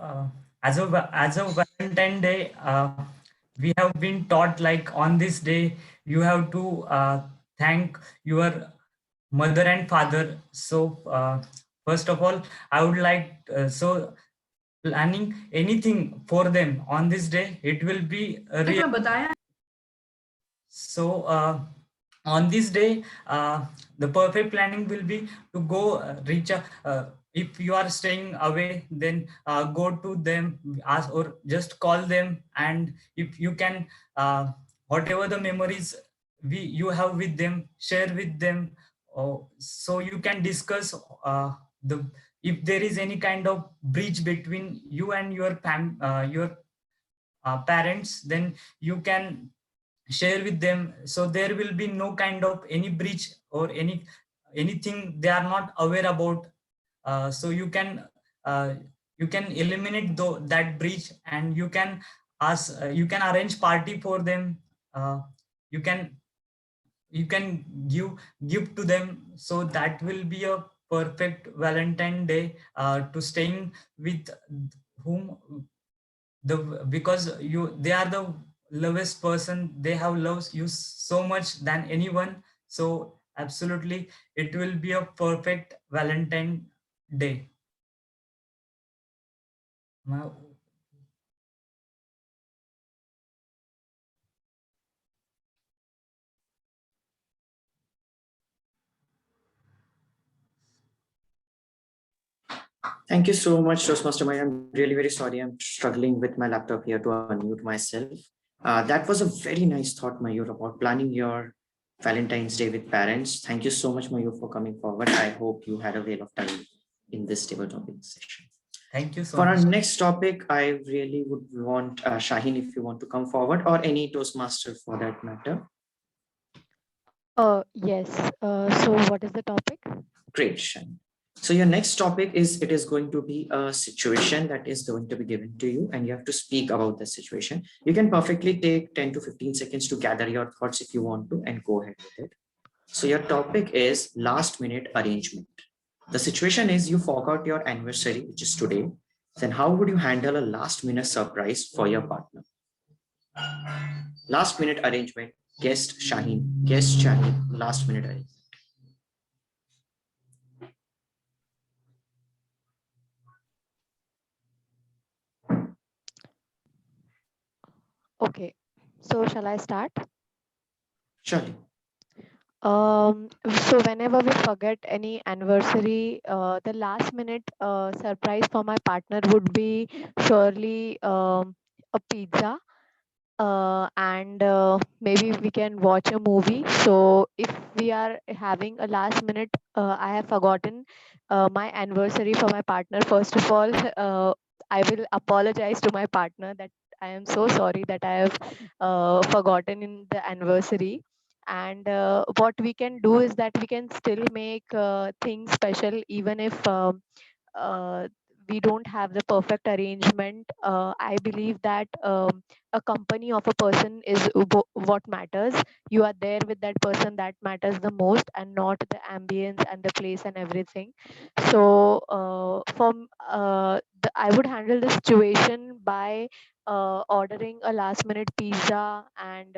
S4: as a Valentine Day, we have been taught like on this day you have to thank your mother and father. So first of all, I would like so planning anything for them on this day. It will be a real. So on this day, the perfect planning will be to go reach a. If you are staying away, then go to them, ask or just call them, and if you can, whatever the memories you have with them, share with them. So you can discuss the if there is any kind of bridge between you and your parents, then you can share with them, so there will be no kind of any breach or anything they are not aware about. So uh, you can eliminate that breach, and you can arrange party for them. You can give to them, so that will be a perfect Valentine Day to staying with whom the because they are the lovest person, they have loved you so much than anyone. So absolutely it will be a perfect Valentine Day. Now,
S13: Thank you so much, Toastmaster Maya. I'm really very sorry. I'm struggling with my laptop here to unmute myself. That was a very nice thought, Mayur, about planning your Valentine's Day with parents. Thank you so much, Mayur, for coming forward. I hope you had a whale of time in this table topic session.
S4: thank you so
S13: For our
S4: much.
S13: next topic, I really would want Shaheen, if you want to come forward, or any Toastmaster for that matter.
S3: Yes. So what is the topic?
S13: Great, Shaheen. So your next topic is, it is going to be a situation that is going to be given to you, and you have to speak about the situation. You can perfectly take 10 to 15 seconds to gather your thoughts if you want to, and go ahead with it. So your topic is last minute arrangement. The situation is you forgot your anniversary, which is today. Then how would you handle a last minute surprise for your partner? Last minute arrangement. Guest Shaheen, last minute arrangement.
S3: Okay. So shall I start?
S13: Surely.
S3: So whenever we forget any anniversary, the last minute surprise for my partner would be surely a pizza, and maybe we can watch a movie. So if we are having a last minute, I have forgotten my anniversary for my partner. First of all, I will apologize to my partner that I am so sorry that I have forgotten in the anniversary. And what we can do is that we can still make things special, even if uh, we don't have the perfect arrangement. I believe that a company of a person is what matters. You are there with that person, that matters the most, and not the ambience and the place and everything. So I would handle the situation by ordering a last minute pizza, and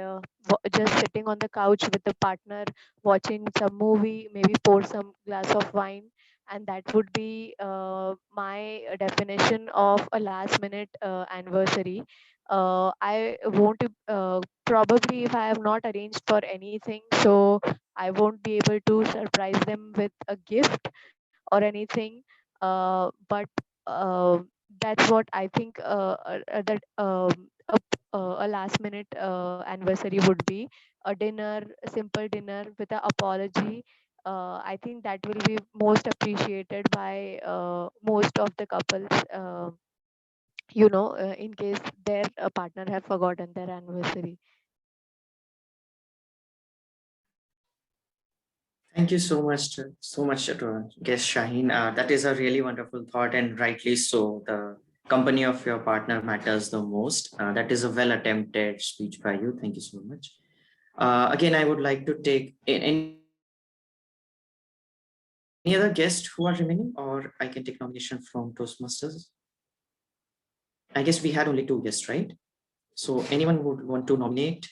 S3: just sitting on the couch with the partner, watching some movie, maybe pour some glass of wine, and that would be my definition of a last minute anniversary. I won't probably, if I have not arranged for anything, so I won't be able to surprise them with a gift or anything. But uh, that's what I think that a last minute anniversary would be a dinner, a simple dinner with an apology. I think that will be most appreciated by most of the couples. In case their partner have forgotten their anniversary.
S13: Thank you so much to guest Shaheen. That is a really wonderful thought, and rightly so. The company of your partner matters the most. That is a well attempted speech by you. Thank you so much. Again, I would like to take any other guests who are remaining, or I can take nomination from Toastmasters. I guess we had only two guests, right? So anyone who would want to nominate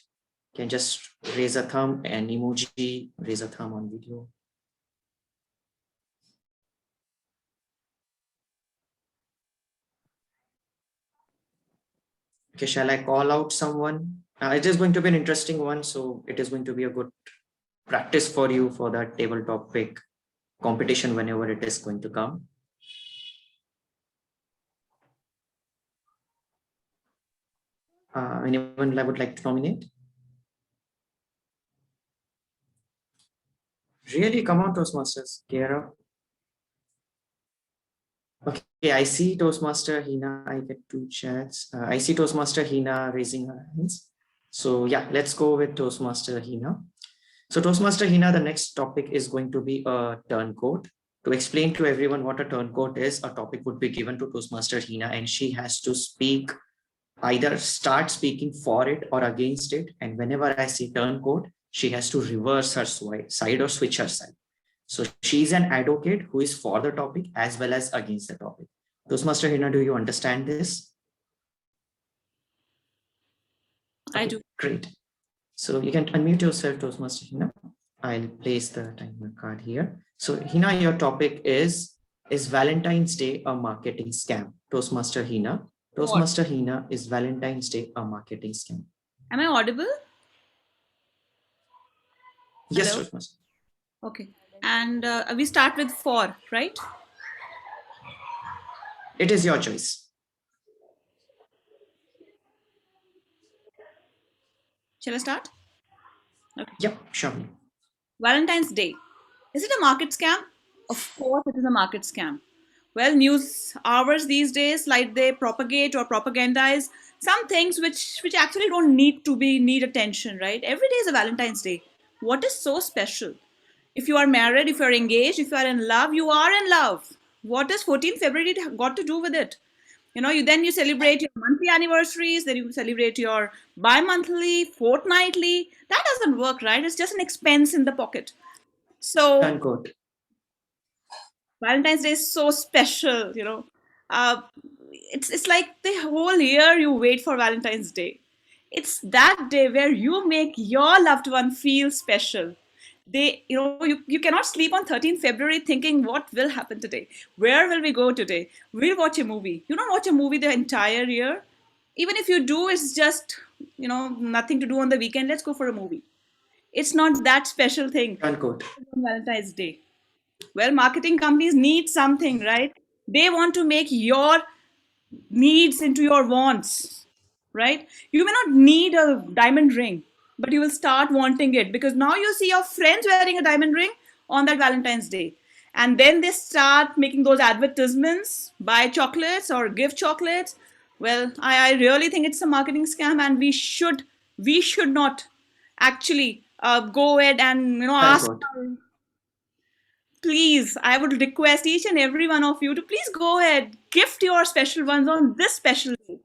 S13: can just raise a thumb and emoji, raise a thumb on video. Okay, shall I call out someone? It is going to be an interesting one, so it is going to be a good practice for you for that table topic competition whenever it is going to come. Anyone I would like to nominate? Really, come on, Toastmasters, gear up. Okay, I see Toastmaster Hina. I get two chats. I see Toastmaster Hina raising her hands. So yeah, let's go with Toastmaster Hina. So Toastmaster Hina, the next topic is going to be a turncoat. To explain to everyone what a turncoat is, a topic would be given to Toastmaster Hina, and she has to speak, either start speaking for it or against it. And whenever I see turncoat, she has to reverse her side or switch her side. So she's an advocate who is for the topic as well as against the topic. Toastmaster Hina, do you understand this?
S1: I do.
S13: Great. So you can unmute yourself, Toastmaster Hina. I'll place the timer card here. So Hina, your topic is Valentine's Day a marketing scam? Toastmaster Hina. Toastmaster Hina, is Valentine's Day a marketing scam?
S1: Am I audible?
S13: Yes,
S1: Hello?
S13: Toastmaster.
S1: Okay. And we start with 4, right?
S13: It is your choice.
S1: Shall I start? Okay.
S13: Yep, sure.
S1: Valentine's Day. Is it a market scam? Of course, it is a market scam. Well, news hours these days, like they propagate or propagandize some things which actually don't need attention, right? Every day is a Valentine's Day. What is so special? If you are married, if you are engaged, if you are in love, you are in love. What does 14th February got to do with it? You celebrate your monthly anniversaries, then you celebrate your bi-monthly, fortnightly. That doesn't work, right? It's just an expense in the pocket. So
S13: Unquote.
S1: Valentine's Day is so special. Uh, it's like the whole year you wait for Valentine's Day. It's that day where you make your loved one feel special. You cannot sleep on 13th February thinking what will happen today. Where will we go today? We'll watch a movie. You don't watch a movie the entire year. Even if you do, it's just nothing to do on the weekend. Let's go for a movie. It's not that special thing
S13: Unquote.
S1: on Valentine's Day. Well, marketing companies need something, right? They want to make your needs into your wants, right? You may not need a diamond ring, but you will start wanting it because now you see your friends wearing a diamond ring on that Valentine's Day. And then they start making those advertisements, buy chocolates or give chocolates. Well, I really think it's a marketing scam, and we should not actually go ahead and ask.
S13: Unquote.
S1: Please, I would request each and every one of you to please go ahead, gift your special ones on this special day.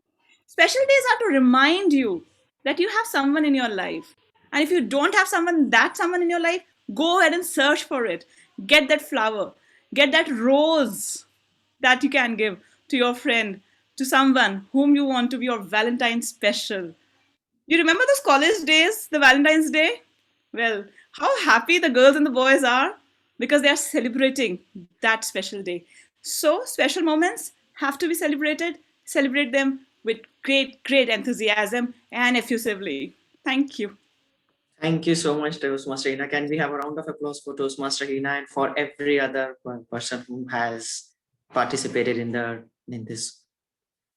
S1: Special days are to remind you that you have someone in your life. And if you don't have someone in your life, go ahead and search for it. Get that flower, get that rose that you can give to your friend, to someone whom you want to be your Valentine special. You remember those college days, the Valentine's Day? Well, how happy the girls and the boys are because they are celebrating that special day. So, special moments have to be celebrated. Celebrate them with great, great enthusiasm and effusively. Thank you.
S13: Thank you so much, Toastmaster Hina. Can we have a round of applause for Toastmaster Hina and for every other person who has participated in this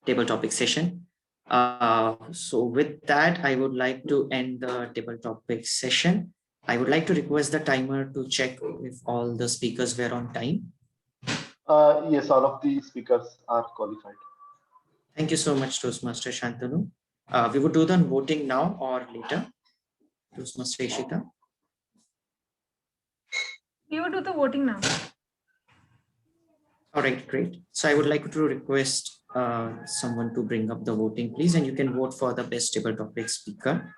S13: table topic session? So with that, I would like to end the table topic session. I would like to request the timer to check if all the speakers were on time.
S5: Yes, all of the speakers are qualified.
S13: Thank you so much, Toastmaster Shantanu. We would do the voting now or later. Toastmaster Ishita.
S2: We will do the voting now.
S13: All right, great. So I would like to request someone to bring up the voting, please, and you can vote for the best table topic speaker.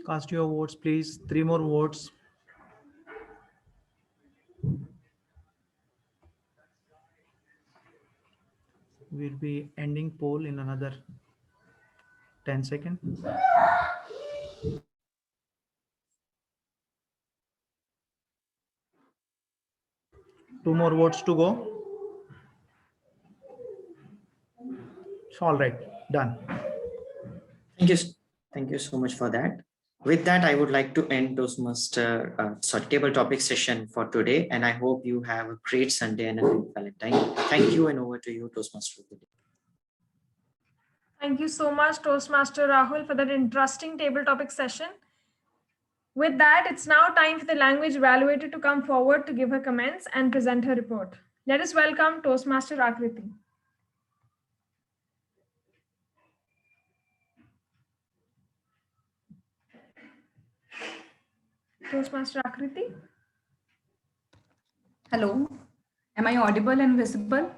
S8: Cast your votes, please. 3 more votes. We'll be ending poll in another 10 seconds. 2 more votes to go. All right, done.
S13: Thank you so much for that. With that, I would like to end Toastmaster table topic session for today, and I hope you have a great Sunday and a great Valentine. Thank you, and over to you, Toastmaster of the day.
S2: Thank you so much, Toastmaster Rahul, for that interesting table topic session. With that, it's now time for the language evaluator to come forward to give her comments and present her report. Let us welcome Toastmaster Akriti. Toastmaster Akriti.
S14: Hello, am I audible and visible?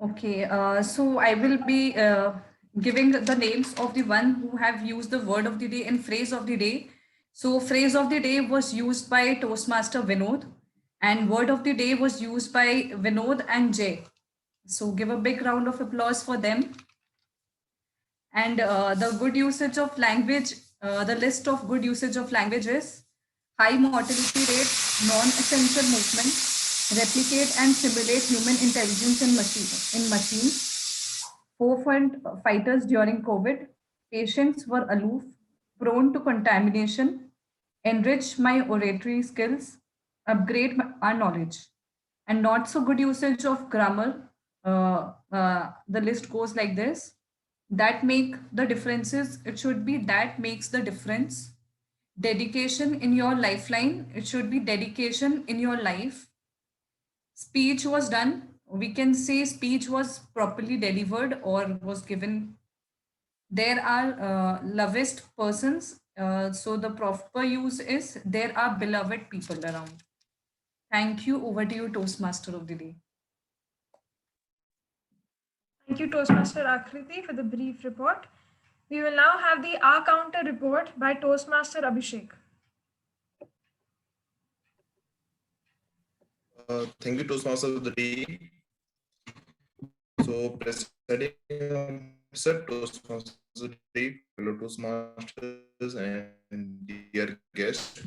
S14: Okay, so I will be giving the names of the one who have used the word of the day and phrase of the day. So phrase of the day was used by Toastmaster Vinod and word of the day was used by Vinod and Jay. So give a big round of applause for them. And the good usage of language, the list of good usage of language is high mortality rate, non-essential movement, replicate and simulate human intelligence in machines, forefront fighters during COVID, patients were aloof, prone to contamination, enrich my oratory skills, upgrade our knowledge, and not so good usage of grammar. The list goes like this: that make the differences. It should be that makes the difference. Dedication in your lifeline. It should be dedication in your life. Speech was done. We can say speech was properly delivered or was given. There are lovest persons. So the proper use is there are beloved people around. Thank you. Over to you, Toastmaster of the day.
S2: Thank you, Toastmaster Akriti, for the brief report. We will now have the R counter report by Toastmaster Abhishek.
S10: Thank you, Toastmasters of the day. So, presenting Toastmasters of the day, fellow Toastmasters and dear guests.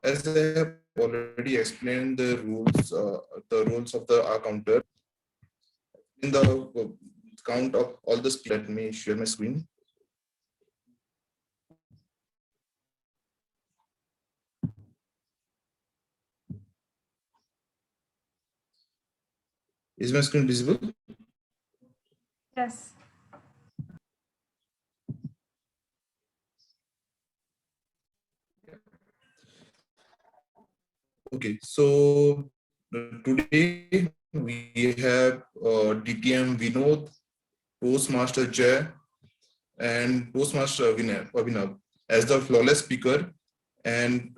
S10: As I have already explained the rules of the R counter. In the count of all the speed, let me share my screen. Is my screen visible?
S2: Yes.
S10: Okay, so today we have DTM Vinod, Toastmaster Jay, and Toastmaster Abhinav as the flawless speaker, and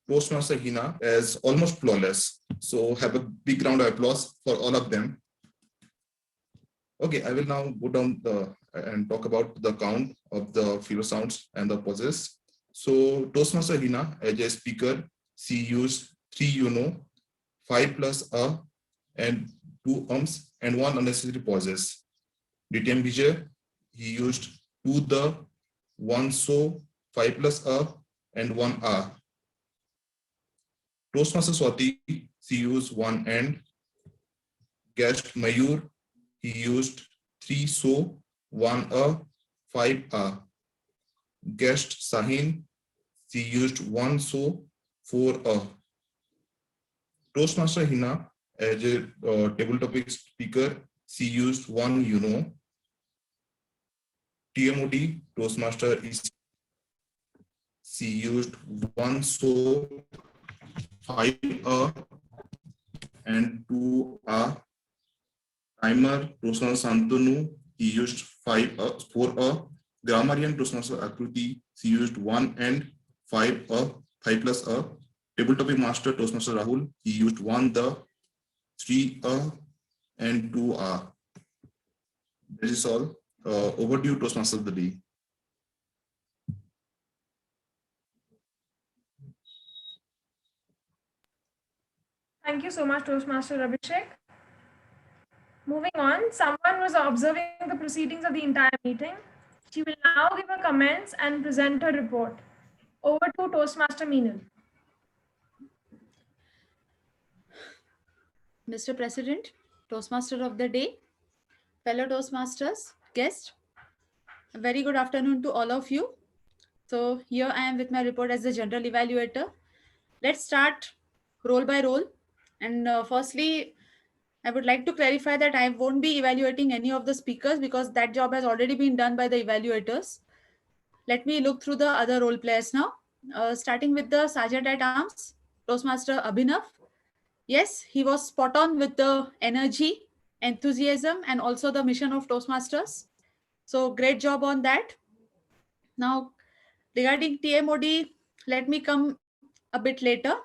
S10: Toastmaster Hina as almost flawless. So have a big round of applause for all of them. Okay, I will now go down and talk about the count of the filler sounds and the pauses. So Toastmaster Hina as a speaker, she used 3 5 plus a, and 2 ums and 1 unnecessary pauses. DTM Vijay, he used 2 the, one so, 5 plus a, and 1 a. Toastmaster Swati, she used 1 and. Guest Mayur, he used 3 so, 1 a, 5 a. Guest Sahin, she used 1 so, 4 a. Toastmaster Hina, as a table topic speaker, she used 1 TMOD, Toastmaster is she used 1 so, 5 a, and 2 a. Timer, Toastmaster Santanu, he used 4 a. Grammarian, Toastmaster Akruti, she used 1 and 5 a, 5 plus a. Table topic master, Toastmaster Rahul, he used 1 the, 3 a, and 2 a. This is all. Over to you, Toastmaster of the day.
S2: Thank you so much, Toastmaster Abhishek. Moving on, someone was observing the proceedings of the entire meeting. She will now give her comments and present her report. Over to Toastmaster Meenal.
S15: Mr. President, Toastmaster of the day, fellow Toastmasters, guests, a very good afternoon to all of you. So here I am with my report as the general evaluator. Let's start role by role. And firstly, I would like to clarify that I won't be evaluating any of the speakers because that job has already been done by the evaluators. Let me look through the other role players now. Starting with the Sergeant at Arms, Toastmaster Abhinav. Yes, he was spot on with the energy, enthusiasm, and also the mission of Toastmasters. So great job on that. Now, regarding TMOD, let me come a bit later.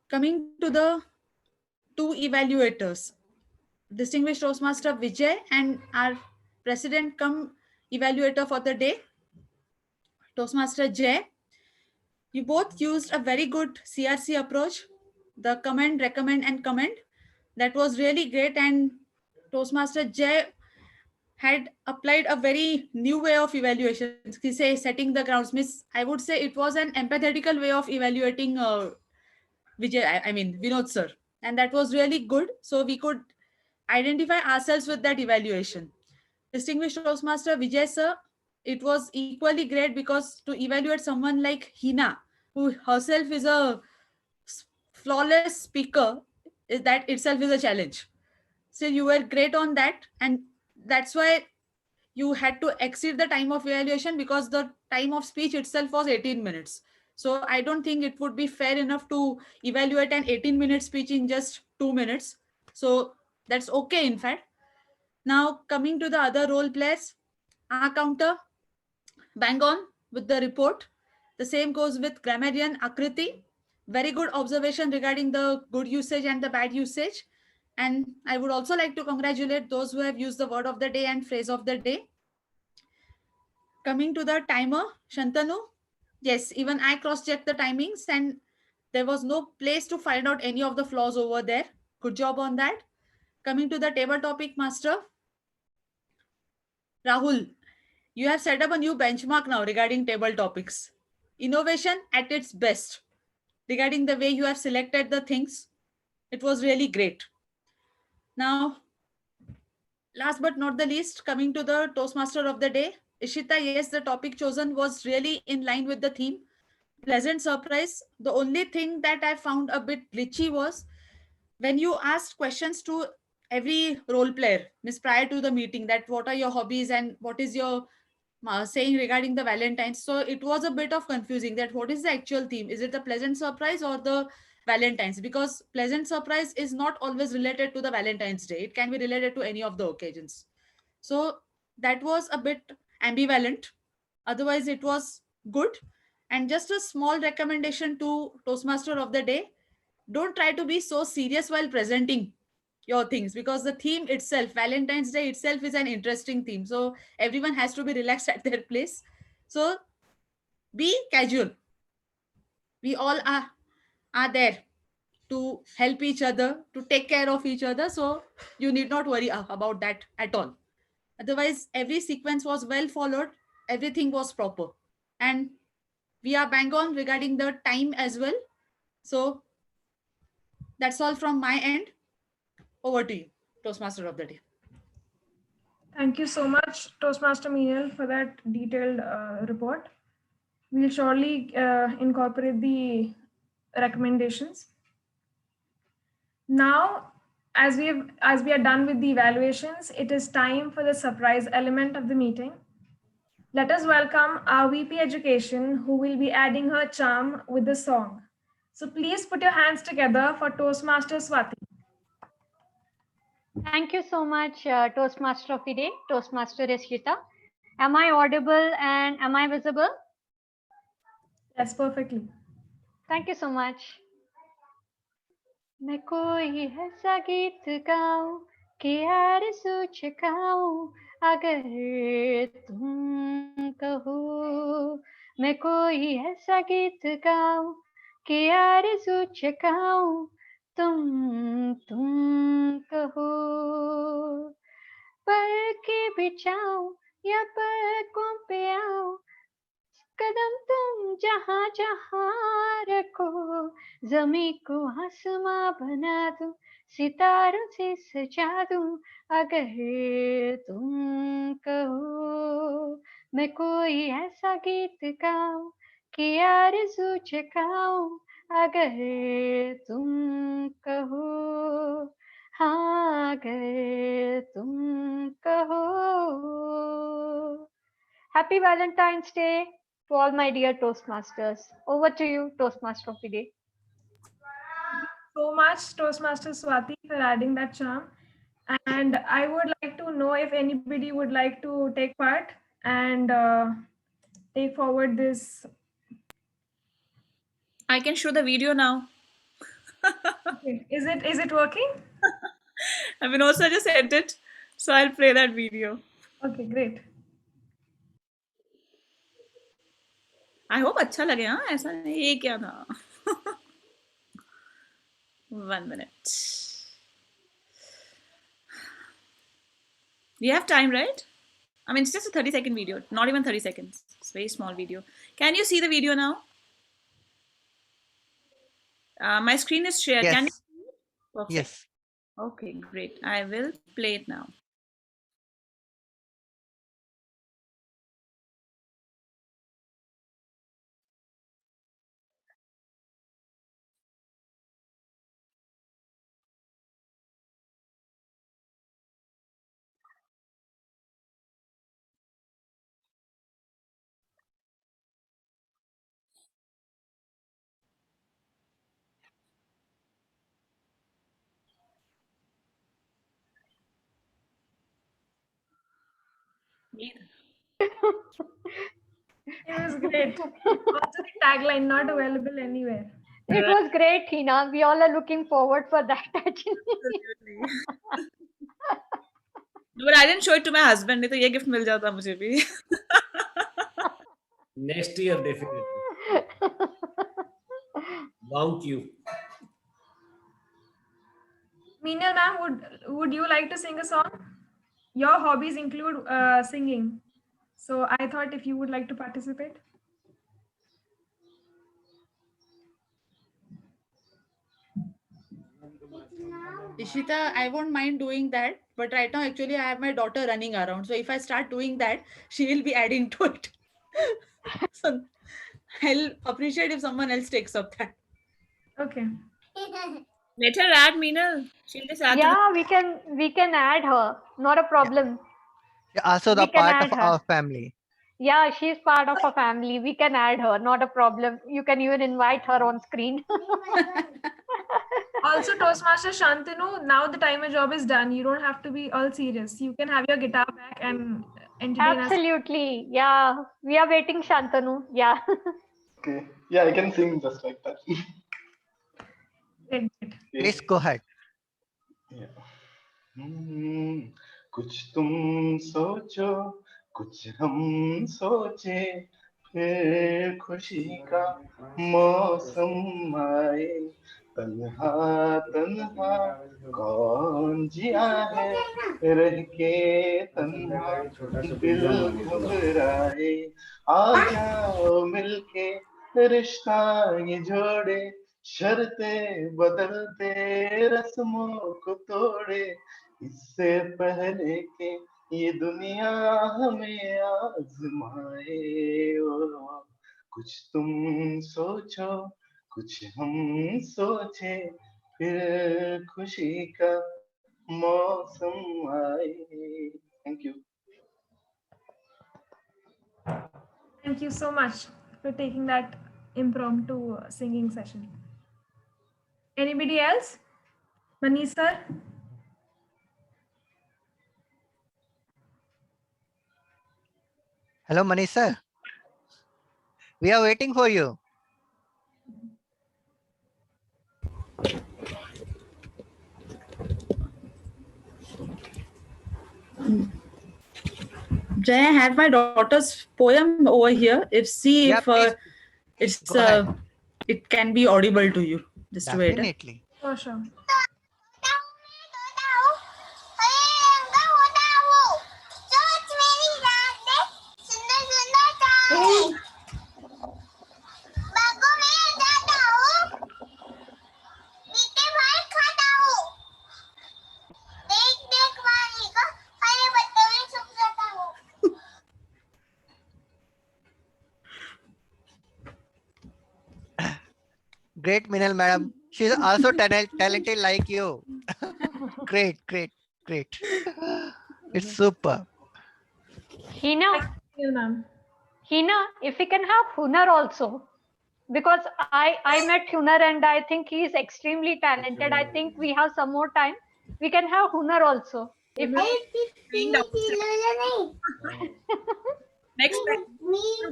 S15: Coming to the two evaluators, distinguished Toastmaster Vijay and our president come evaluator for the day, Toastmaster Jay. You both used a very good CRC approach, the comment, recommend, and comment. That was really great. And Toastmaster Jay had applied a very new way of evaluation. He say setting the grounds. Miss, I would say it was an empathetical way of evaluating Vijay. I mean Vinod sir, and that was really good. So we could identify ourselves with that evaluation. Distinguished Toastmaster Vijay sir, it was equally great because to evaluate someone like Hina, who herself is a flawless speaker, that itself is a challenge. So you were great on that, and that's why you had to exceed the time of evaluation because the time of speech itself was 18 minutes. So I don't think it would be fair enough to evaluate an 18-minute speech in just 2 minutes. So that's okay, in fact. Now, coming to the other role players, our counter, bang on with the report. The same goes with grammarian Akriti. Very good observation regarding the good usage and the bad usage. And I would also like to congratulate those who have used the word of the day and phrase of the day. Coming to the timer, Shantanu, yes, even I cross-checked the timings and there was no place to find out any of the flaws over there. Good job on that. Coming to the table topic master, Rahul, you have set up a new benchmark now regarding table topics. Innovation at its best. Regarding the way you have selected the things, it was really great. Now, last but not the least, coming to the Toastmaster of the day, Ishita, yes, the topic chosen was really in line with the theme. Pleasant surprise. The only thing that I found a bit glitchy was when you asked questions to every role player, miss prior to the meeting, that what are your hobbies and what is your saying regarding the Valentine's. So it was a bit of confusing that what is the actual theme? Is it the pleasant surprise or the Valentine's? Because pleasant surprise is not always related to the Valentine's Day. It can be related to any of the occasions. So that was a bit ambivalent. Otherwise, it was good. And just a small recommendation to Toastmaster of the day, don't try to be so serious while presenting your things because the theme itself, Valentine's Day itself, is an interesting theme. So everyone has to be relaxed at their place. So be casual. We all are there to help each other, to take care of each other. So you need not worry about that at all. Otherwise, every sequence was well followed everything was proper. And we are bang on regarding the time as well. So that's all from my end. Over to you, Toastmaster of the day.
S2: Thank you so much, Toastmaster Meenal, for that detailed report. We'll surely incorporate the recommendations. Now, as we are done with the evaluations, it is time for the surprise element of the meeting. Let us welcome our VP Education, who will be adding her charm with the song. So please put your hands together for Toastmaster Swati.
S11: Thank you so much, Toastmaster of the Day, Toastmaster Rishita. Am I audible and am I visible?
S2: Yes, perfectly.
S11: Thank you so much. मैं कोई ऐसा गीत गाऊं कि आरज़ू चुकाऊं अगर तुम कहो मैं कोई ऐसा गीत गाऊं कि आरज़ू चुकाऊं तुम कहो पर के बिछाऊं या पलकों पे आऊं कदम तुम जहाँ जहाँ रखो जमी को आसमां बना दूं सितारों से सजा दूं अगर तुम कहो मैं कोई ऐसा गीत गाऊं कि आरज़ू जगाऊं अगर तुम कहो हाँ अगर तुम कहो Happy Valentine's Day to all my dear Toastmasters. Over to you, Toastmaster of the Day.
S2: So much, Toastmaster Swati, for adding that charm. And I would like to know if anybody would like to take part and take forward this.
S1: I can show the video now.
S2: Okay. Is it working?
S1: I mean, also just sent it, so I'll play that video.
S2: Okay, great.
S1: I hope अच्छा लगे हाँ ऐसा नहीं ये क्या था 1 minute. You have time, right? I mean, it's just a 30-second video, not even 30 seconds. It's a very small video. Can you see the video now? My screen is shared.
S6: Yes.
S1: Can you see it? Perfect.
S6: Yes.
S1: Okay, great. I will play it now.
S2: It was great. Also, the tagline not available anywhere.
S11: It was great, Hina. We all are looking forward for that actually.
S1: But I didn't show it to my husband. नहीं तो ये gift मिल जाता मुझे भी.
S7: Next year, definitely. Long queue.
S2: Meenal ma'am, would you like to sing a song? Your hobbies include singing. So I thought if you would like to participate.
S15: Ishita, I won't mind doing that, but right now actually I have my daughter running around. So if I start doing that, she will be adding to it. So I'll appreciate if someone else takes up that.
S2: Okay.
S1: Let her add Meenal. She'll just add to
S11: Yeah, we can add her. Not a problem.
S6: Yeah, also the
S11: We can
S6: part
S11: add
S6: of
S11: her.
S6: our family.
S11: Yeah, she's part of our family. We can add her. Not a problem. You can even invite her on screen.
S2: Also, Toastmaster Shantanu, now the timer job is done. You don't have to be all serious. You can have your guitar back and entertain us.
S11: Absolutely. Yeah. We are waiting, Shantanu. Yeah.
S5: Okay. Yeah, I can sing just like that.
S2: Great.
S6: Please go ahead.
S5: Yeah. कुछ तुम सोचो कुछ हम सोचे फिर खुशी का मौसम आए तन्हा तन्हा कौन जिया है, रह के तन्हा दिल घबराए, आ जाओ मिलके रिश्ता ये जोड़े, शर्ते बदलते रस्मों को तोड़े, इससे पहले के ये दुनिया हमें आजमाए। ओ, कुछ तुम सोचो कुछ हम सोचे, फिर खुशी का मौसम आए। Thank you.
S2: Thank you so much for taking that impromptu singing session. Anybody else? Manish sir?
S6: Hello, Manish sir. We are waiting for you.
S15: Jay, I have my daughter's poem over here. If see
S6: Yeah,
S15: if
S6: please
S15: it's
S6: go ahead.
S15: it can be audible to you. Just wait.
S6: Definitely.
S2: For sure.
S6: Great, Minal madam. She's also talented like you. Great, great, great. It's super.
S11: Hina,
S2: Thank you, ma'am.
S11: Hina, if we can have Hunar also, because I met Hunar and I think he is extremely talented. I think we have some more time. We can have Hunar also. If
S1: next time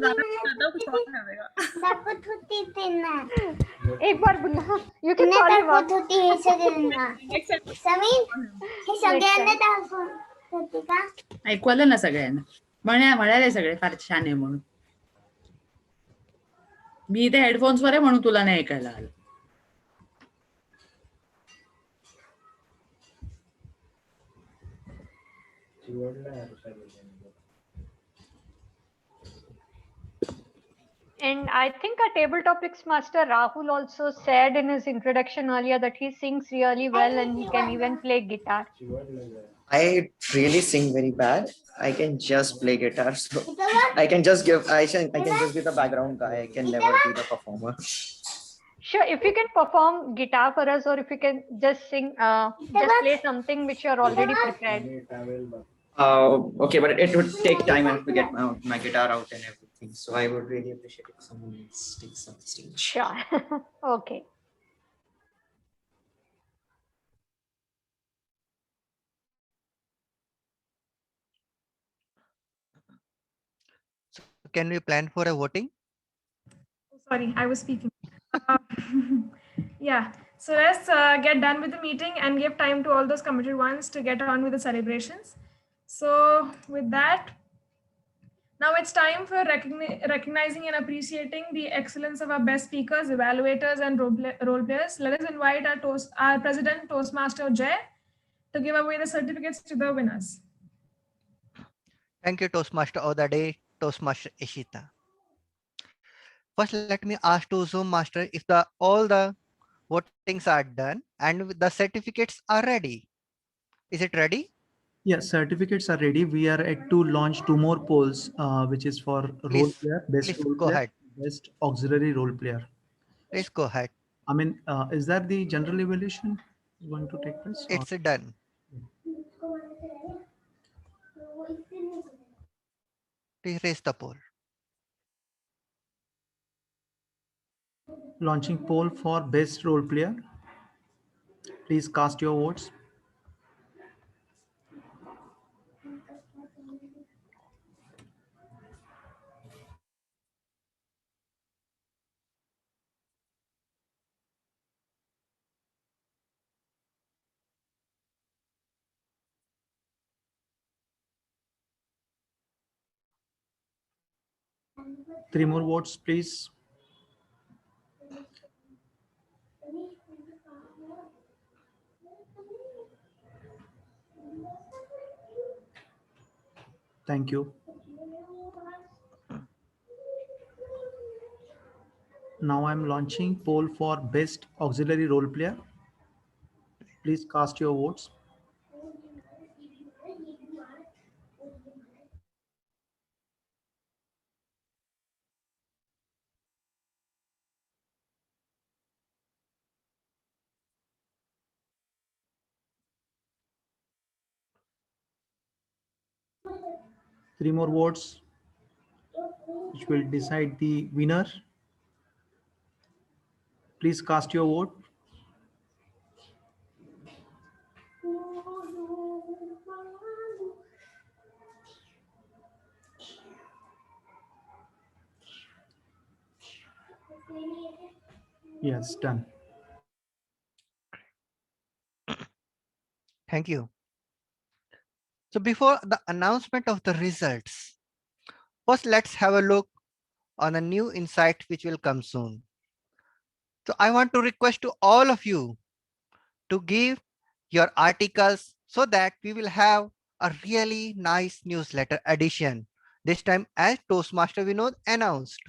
S1: गाना सुनाता हूँ, कुछ और गावेगा।
S11: एक बार बुला, you can call him up.
S1: Next
S15: ऐकू आलं ना सगळ्यांना? म्हणाले सगळे फार छान आहे म्हणून. मी इथे हेडफोन्स वर आहे म्हणून तुला नाही ऐकायला आलं.
S11: And I think our table topics master Rahul also said in his introduction earlier that he sings really well and he can even play guitar.
S13: I really sing very bad. I can just play guitar, so I can just be the background guy. I can never be the performer.
S11: Sure, if you can perform guitar for us, or if you can just sing, just play something which you are already prepared.
S13: Okay, but it would take time. I have to get my guitar out and everything. So I would really appreciate if someone else takes up the stage.
S11: Sure. Okay.
S6: So can we plan for a voting?
S2: Sorry, I was speaking. Yeah, so let's get done with the meeting and give time to all those committed ones to get on with the celebrations. So with that, now it's time for recognizing and appreciating the excellence of our best speakers, evaluators, and role players. Let us invite our President Toastmaster Jay to give away the certificates to the winners.
S6: Thank you, Toastmaster of the day, Toastmaster Ishita. First, let me ask to Zoom Master if all the votings are done and the certificates are ready. Is it ready?
S8: Yes, certificates are ready. We are at to launch 2 more polls, which is for role player, best
S6: Please
S8: role
S6: go
S8: player,
S6: ahead.
S8: best auxiliary role player.
S6: Please go ahead.
S8: I mean, is that the general evaluation going to take place?
S6: It's done. Please raise the poll.
S8: Launching poll for best role player. Please cast your votes. Three more votes, please. Thank you. Now I'm launching poll for best auxiliary role player. Please cast your votes. Three more votes, which will decide the winner. Please cast your vote. Yes, done.
S6: Thank you. So before the announcement of the results, first let's have a look on a new insight which will come soon. So I want to request to all of you to give your articles so that we will have a really nice newsletter edition. This time as Toastmaster Vinod announced.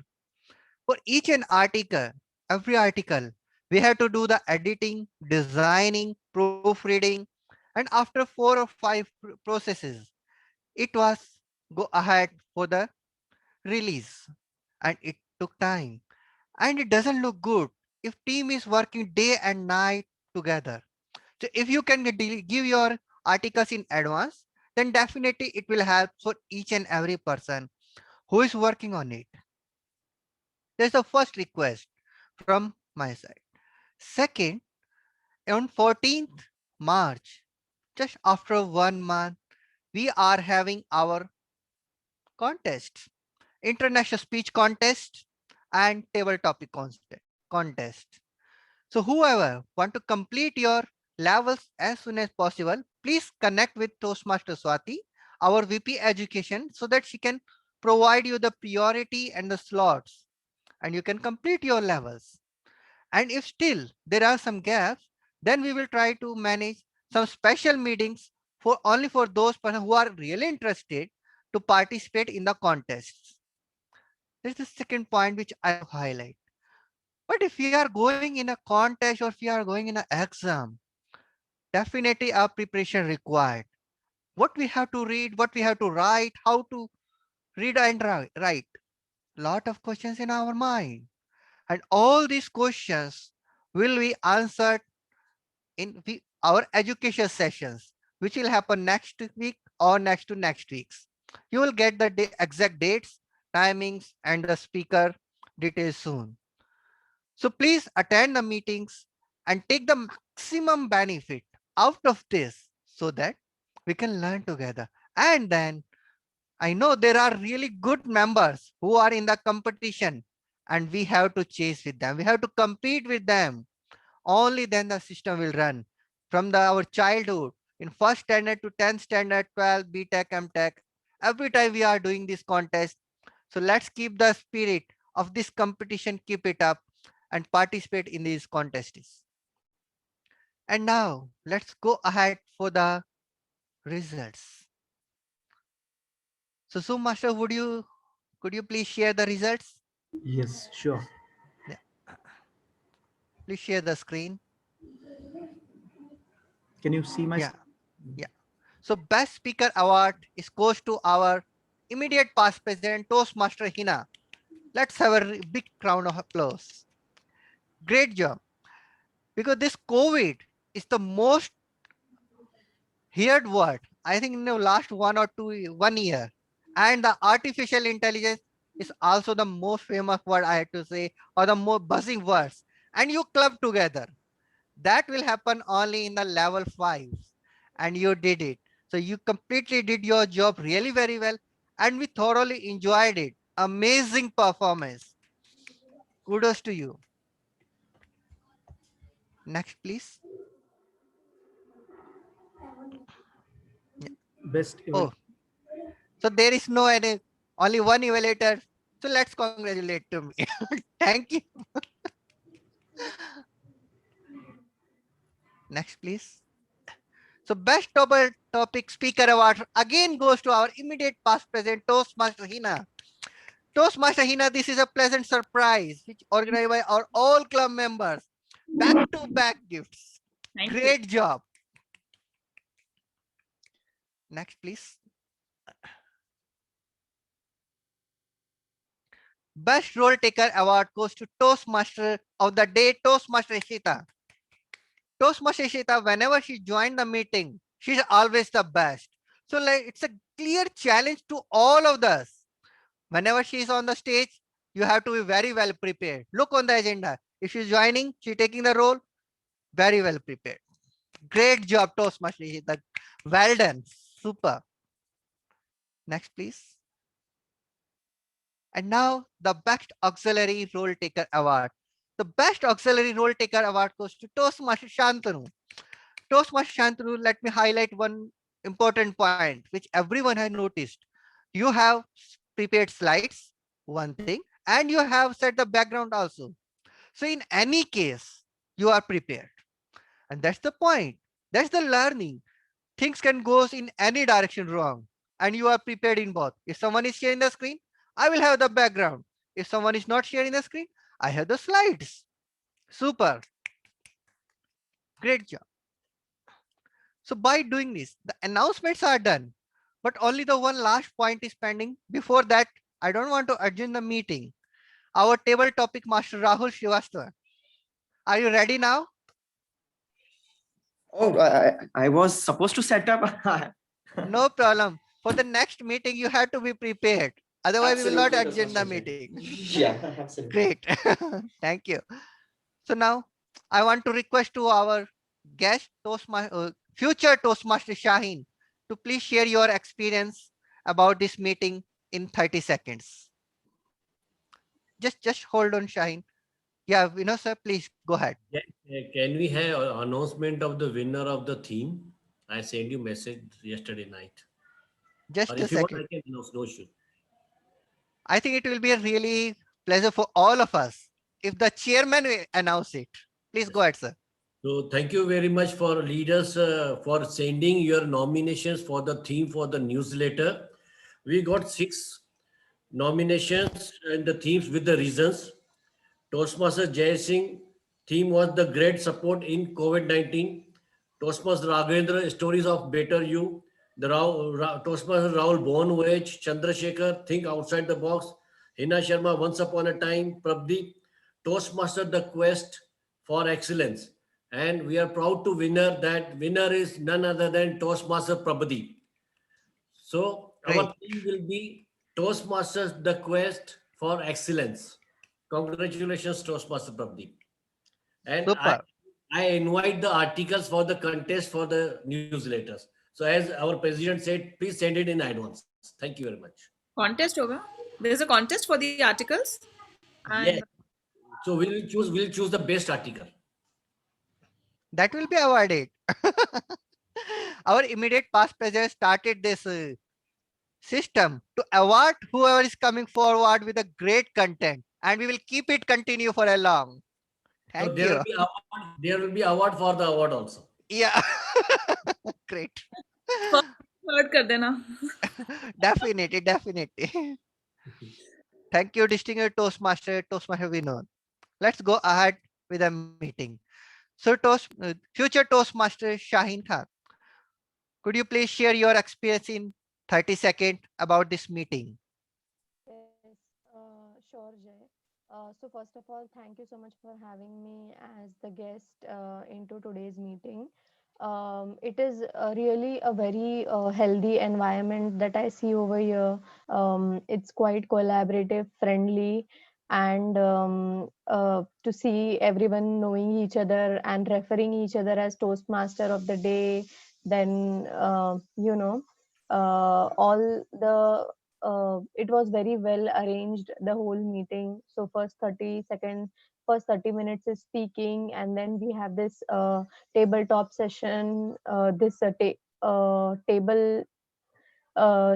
S6: For each an article, every article, we have to do the editing, designing, proofreading, and after 4 or 5 processes, it was go ahead for the release, and it took time, and it doesn't look good if team is working day and night together. So if you can give your articles in advance, then definitely it will help for each and every person who is working on it. There's the first request from my side. Second, on 14th March, just after 1 month, we are having our contests, international speech contest and table topic contest. So whoever want to complete your levels as soon as possible, please connect with Toastmaster Swati, our VP Education, so that she can provide you the priority and the slots, and you can complete your levels. And if still there are some gaps, then we will try to manage some special meetings for only for those persons who are really interested to participate in the contests. This is the second point which I want to highlight. But if we are going in a contest or if we are going in an exam, definitely our preparation required. What we have to read, what we have to write, how to read and write. Lot of questions in our mind. And all these questions will be answered in our education sessions, which will happen next week or next to next weeks. You will get the exact dates, timings, and the speaker details soon. So please attend the meetings and take the maximum benefit out of this so that we can learn together. And then I know there are really good members who are in the competition, and we have to chase with them. We have to compete with them. Only then the system will run from our childhood in first standard to 10th standard, 12, B Tech, M Tech. Every time we are doing this contest. So let's keep the spirit of this competition, keep it up and participate in these contests. And now let's go ahead for the results. So Zoom Master, could you please share the results?
S8: Yes, sure.
S6: Yeah. Please share the screen.
S8: Can you see my?
S6: Yeah. Yeah. So best speaker award is goes to our immediate past president Toastmaster Hina. Let's have a big round of applause. Great job. Because this COVID is the most heard word, I think in the last 1 year. And the artificial intelligence is also the most famous word I had to say, or the most buzzing words. And you club together. That will happen only in the level 5. And you did it. So you completely did your job really very well. And we thoroughly enjoyed it. Amazing performance. Kudos to you. Next, please. Yeah.
S8: Best
S6: Oh,
S8: event.
S6: so there is no any, only one evaluator. So let's congratulate to me. Thank you. Next, please. So best topic speaker award again goes to our immediate past present Toastmaster Hina. Toastmaster Hina, this is a pleasant surprise which organized by our all club members. Back to back gifts.
S1: Thank you.
S6: Great job. Next, please. Best Role Taker Award goes to Toastmaster of the Day, Toastmaster Ishita. Toastmaster Ishita, whenever she joined the meeting, she's always the best. So like it's a clear challenge to all of us. Whenever she is on the stage, you have to be very well prepared. Look on the agenda. If she's joining, she's taking the role, very well prepared. Great job, Toastmaster Ishita. Well done. Super. Next, please. And now the Best Auxiliary Role Taker Award. The Best Auxiliary Role Taker Award goes to Toastmaster Shantanu. Toastmaster Shantanu, let me highlight one important point which everyone has noticed. You have prepared slides, one thing, and you have set the background also. So in any case, you are prepared. And that's the point. That's the learning. Things can go in any direction wrong. And you are prepared in both. If someone is sharing the screen, I will have the background. If someone is not sharing the screen, I have the slides. Super. Great job. So by doing this, the announcements are done, but only the one last point is pending. Before that, I don't want to adjourn the meeting. Our table topic master Rahul Srivastava. Are you ready now?
S13: Oh, I was supposed to set up.
S6: No problem. For the next meeting, you have to be prepared. Otherwise, we will not
S13: Absolutely,
S6: adjourn the
S13: Toastmaster.
S6: meeting.
S13: Yeah, absolutely.
S6: Great. Thank you. So now I want to request to our guest, future Toastmaster Shaheen, to please share your experience about this meeting in 30 seconds. Just hold on, Shaheen. Yeah, sir, please go ahead.
S7: Can we have an announcement of the winner of the theme? I sent you message yesterday night. Or
S6: Just a
S7: if you want,
S6: second.
S7: I can announce. No issue.
S6: I think it will be a really pleasure for all of us if the chairman will announce it. Please go ahead, sir.
S7: So thank you very much for leaders for sending your nominations for the theme for the newsletter. We got 6 nominations and the themes with the reasons. Toastmaster Jay Singh theme was the great support in COVID-19. Toastmaster Raghavendra stories of better you. The Toastmaster Rahul born voyage. Chandrasekhar think outside the box. Hina Sharma once upon a time. Prabdeep Toastmaster the quest for excellence. And we are proud to winner. That winner is none other than Toastmaster Prabdeep. So
S6: Great.
S7: our theme will be Toastmasters the quest for excellence. Congratulations, Toastmaster Prabdeep. And
S6: Super.
S7: I invite the articles for the contest for the newsletters. So as our president said, please send it in advance. Thank you very much.
S1: Contest hoga. There's a contest for the articles.
S7: Yes.
S1: And
S7: So we'll choose the best article.
S6: That will be awarded. Our immediate past president started this system to award whoever is coming forward with a great content, and we will keep it continue for a long.
S7: So
S6: Thank you.
S7: there will be award for the award also.
S6: Yeah. Great.
S1: third kar dena.
S6: Definitely. Thank you, distinguished Toastmaster Vinod. Let's go ahead with the meeting. So, future Toastmaster Shaheen Khan, could you please share your experience in 30 seconds about this meeting?
S3: Yes, sure, Jay. So first of all, thank you so much for having me as the guest into today's meeting. It is really a very healthy environment that I see over here. It's quite collaborative, friendly, and to see everyone knowing each other and referring each other as Toastmaster of the day. Then all the it was very well arranged, the whole meeting. So first 30 minutes is speaking, and then we have this tabletop session, this table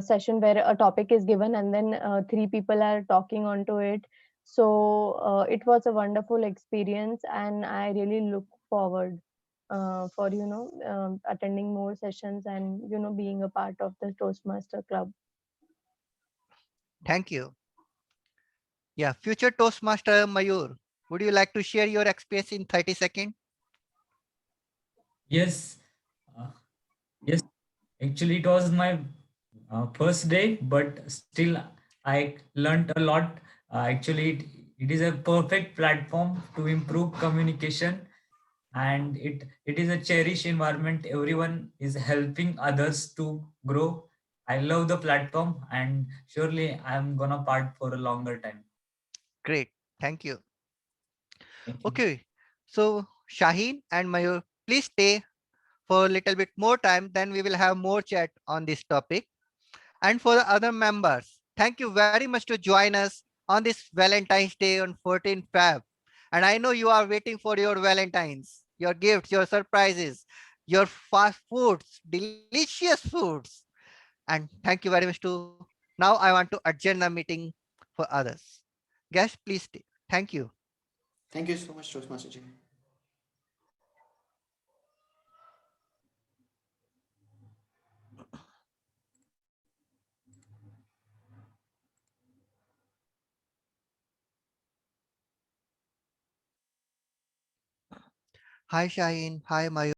S3: session where a topic is given, and then three people are talking onto it. So it was a wonderful experience, and I really look forward for attending more sessions and being a part of the Toastmaster club.
S6: Thank you. Yeah, future Toastmaster Mayur, would you like to share your experience in 30 seconds?
S4: Yes, uh, yes. Actually, it was my first day, but still, I learned a lot. Actually, it is a perfect platform to improve communication, and it is a cherished environment. Everyone is helping others to grow. I love the platform, and surely I'm gonna part for a longer time.
S6: Great. Thank you.
S4: Thank you.
S6: Okay. So Shaheen and Mayur, please stay for a little bit more time. Then we will have more chat on this topic. And for the other members, thank you very much to join us on this Valentine's Day on 14 Feb. And I know you are waiting for your Valentines, your gifts, your surprises, your fast foods, delicious foods. And thank you very much to now I want to adjourn the meeting for others. Guests, please stay. Thank you.
S13: Thank you so much, Toastmaster Jay.
S6: Hi Shaheen. Hi Mayur.